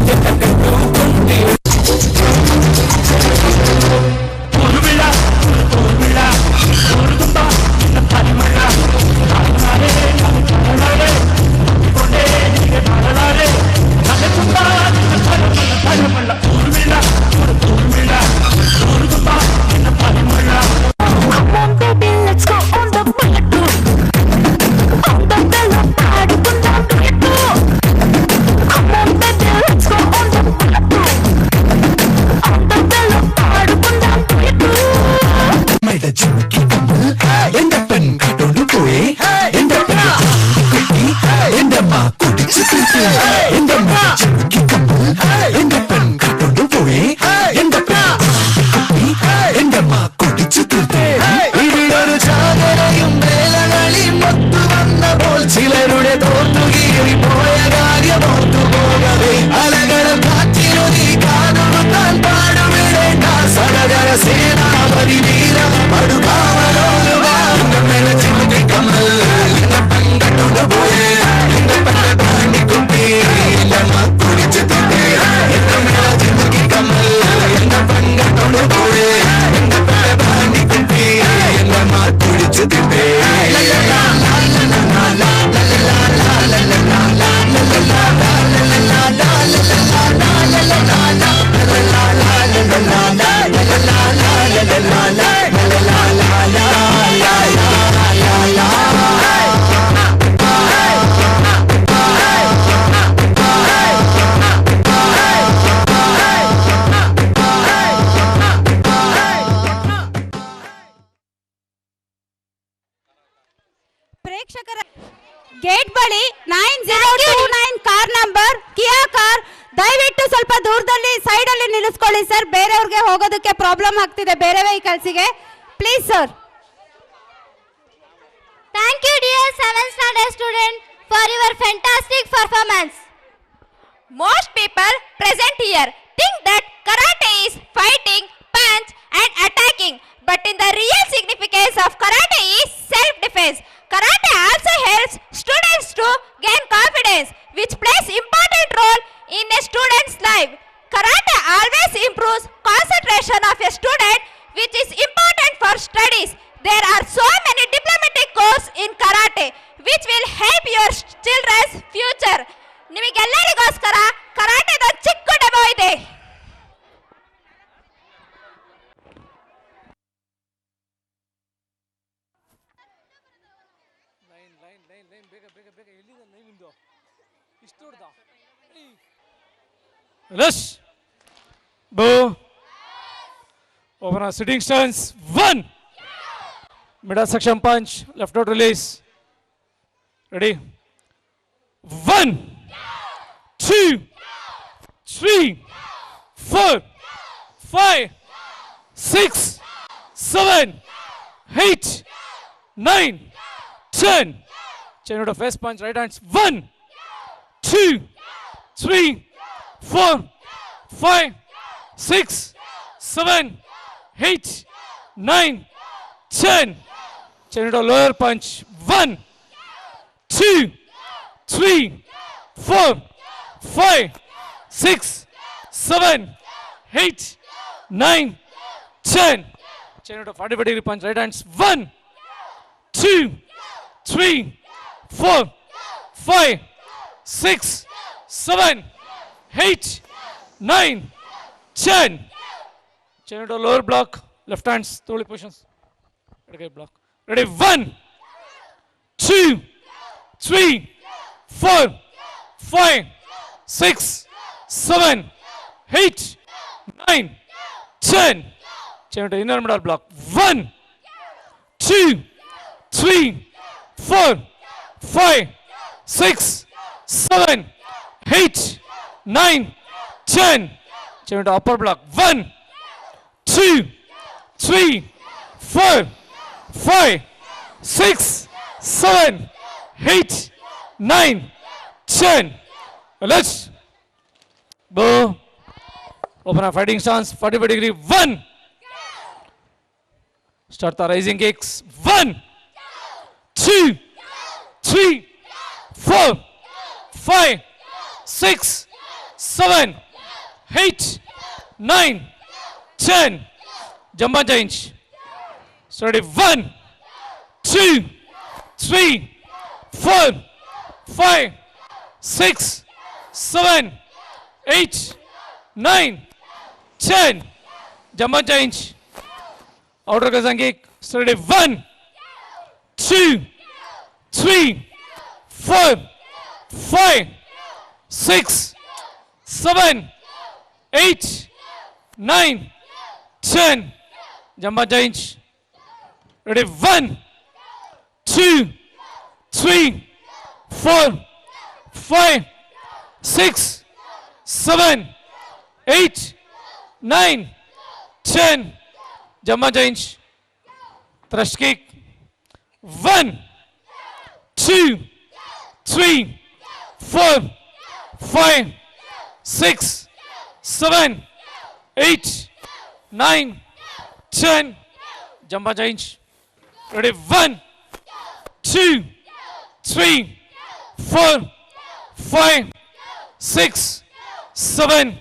జంట కట్టుకుంటే Urmila, ಗೇಟ್ ಬಳಿ 9029 ಕಾರ್ ನಂಬರ್ ಕಿಯಾ ಕಾರ್. ದಯವಿಟ್ಟು ಸ್ವಲ್ಪ ದೂರದಲ್ಲಿ ಸೈಡ್ ಅಲ್ಲಿ ನಿಲ್ಲಿಸ್ಕೊಳ್ಳಿ ಸರ್, ಬೇರೆಯವ್ರಿಗೆ ಹೋಗೋದಕ್ಕೆ ಪ್ರಾಬ್ಲಮ್ ಆಗ್ತಿದೆ ಬೇರೆ ವೆಹಿಕಲ್ಸ್ಗೆ. Please sir. Thank you, dear 7th standard student, for your fantastic performance. Most people present here think that karate is fighting, punch and attacking. But in the real significance of karate is self-defense. Karate also helps students to gain confidence, which plays important role in a student's life. Karate always improves concentration of a student, which is important for studies. There are so many diplomatic courses in karate, which will help your children's future. ನಿಮಗೆಲ್ಲರಿಗೋಸ್ಕರ ಕರಾಟೆದ ಚಿಕ್ಕ ಡೆಮೋ ಇದೆ. Rush. Boo. Open our sitting stance. 1. Middle section punch. Left out release. Ready? 1, 2, 3, 4, 5, 6, 7, 8, 9, 10. Chain out of face punch. Right hands. 1, 2, 3, 4, 5, 6, 7, 8, 9, 10. Chain out of lower punch. 1, 2, 3, 4, 5, 6, 7, 8, 9, 10. Chain out of 45 degree punch. Right hands. 1, 2, 3, 4, 5, 6, 7, 8, 9, 10. Chain out of lower block. Left hands. Totally positions. Okay, block. Ready? 1, 2, 3, 4, 5, 6, 7, 8, 9, 10. Chain to inner middle block. 1, 2, 3, 4, 5, 6, 7, 8, 9, 10. Chain to upper block. 1, 2, 3, 4, 5, 6, 7, 8, 9, 10. Let's go. Open our fighting stance. 45 degree. 1. Start the rising kicks. 1, 2, 3, 4, 5, 6, 7, 8, 9, 10. Jump and change. Steady. 1, 2, 3, 4, 5, 6, 7, 8, 9, 10. Jump and change. Outer Kazan kick. Steady. 1, 2, 3, 4, 5, 6, 7, 8, 9, 10. Jump and change. Ready? 1, 2, 3, 4, 5, 6, 7, 8, 9, 10. Jump and change. Thrust kick. 1, 2, 3, 4, 5, 6, 7, 8, 9, 10. Jump and change. Ready? 1, 2, 3, 4, 5, 6, 7,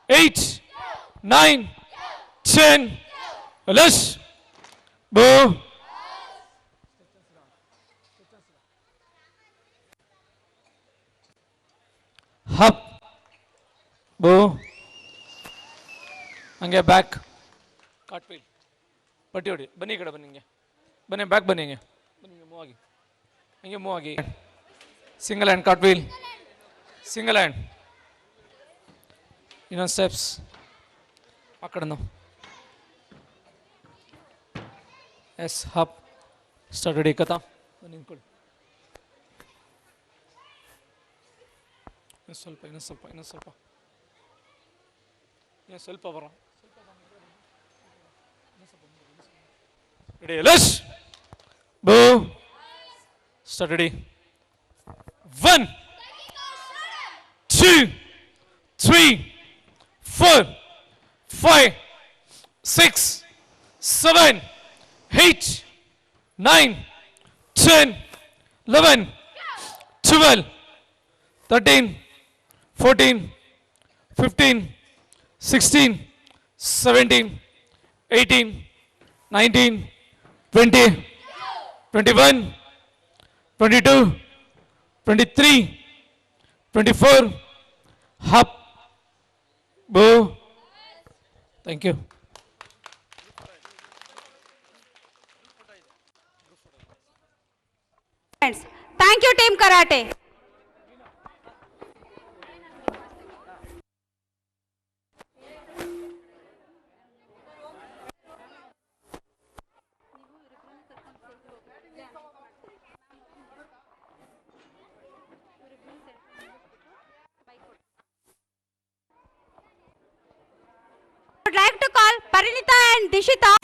8, 9, 10. Let's go. Hop. Go. ಹಂಗೆ ಬ್ಯಾಕ್ ಕಾಟ್ವೀಲ್ ಪಟ್ಟಿ ಹೊಡಿ ಬನ್ನಿ ಈ ಕಡೆ ಬನ್ನಿ ಹಿಂಗೆ ಬನ್ನಿ ಬ್ಯಾಕ್ ಬನ್ನಿ ಹಿಂಗೆ ಬನ್ನಿ ಮೂವ್ ಆಗಿ ಹಿಂಗೆ ಮೂವ್ ಆಗಿ ಸಿಂಗಲ್ ಹ್ಯಾಂಡ್ ಕಾಟ್ವೀಲ್ ಸಿಂಗಲ್ ಹ್ಯಾಂಡ್ ಇನ್ನೊಂದು ಸ್ಟೆಪ್ಸ್ ಆ ಕಡೆ ನಾವು ಎಸ್ ಹಪ್ ಸ್ಟಾರ್ಟ್ ರೆಡಿ ಕಥಾ ಬನ್ನಿ ನಿಂತ್ಕೊಳ್ಳಿ ಇನ್ನೊಂದು ಸ್ವಲ್ಪ ಬರೋ. Ready let's go start. Ready 1 2 3 4 5 6 7 8 9 10 11 12 13 14 15 16 17 18 19 20 21 22 23 24 hop bo. Thank you. Thank you, Team Karate. I would like to call Parinita and Dishita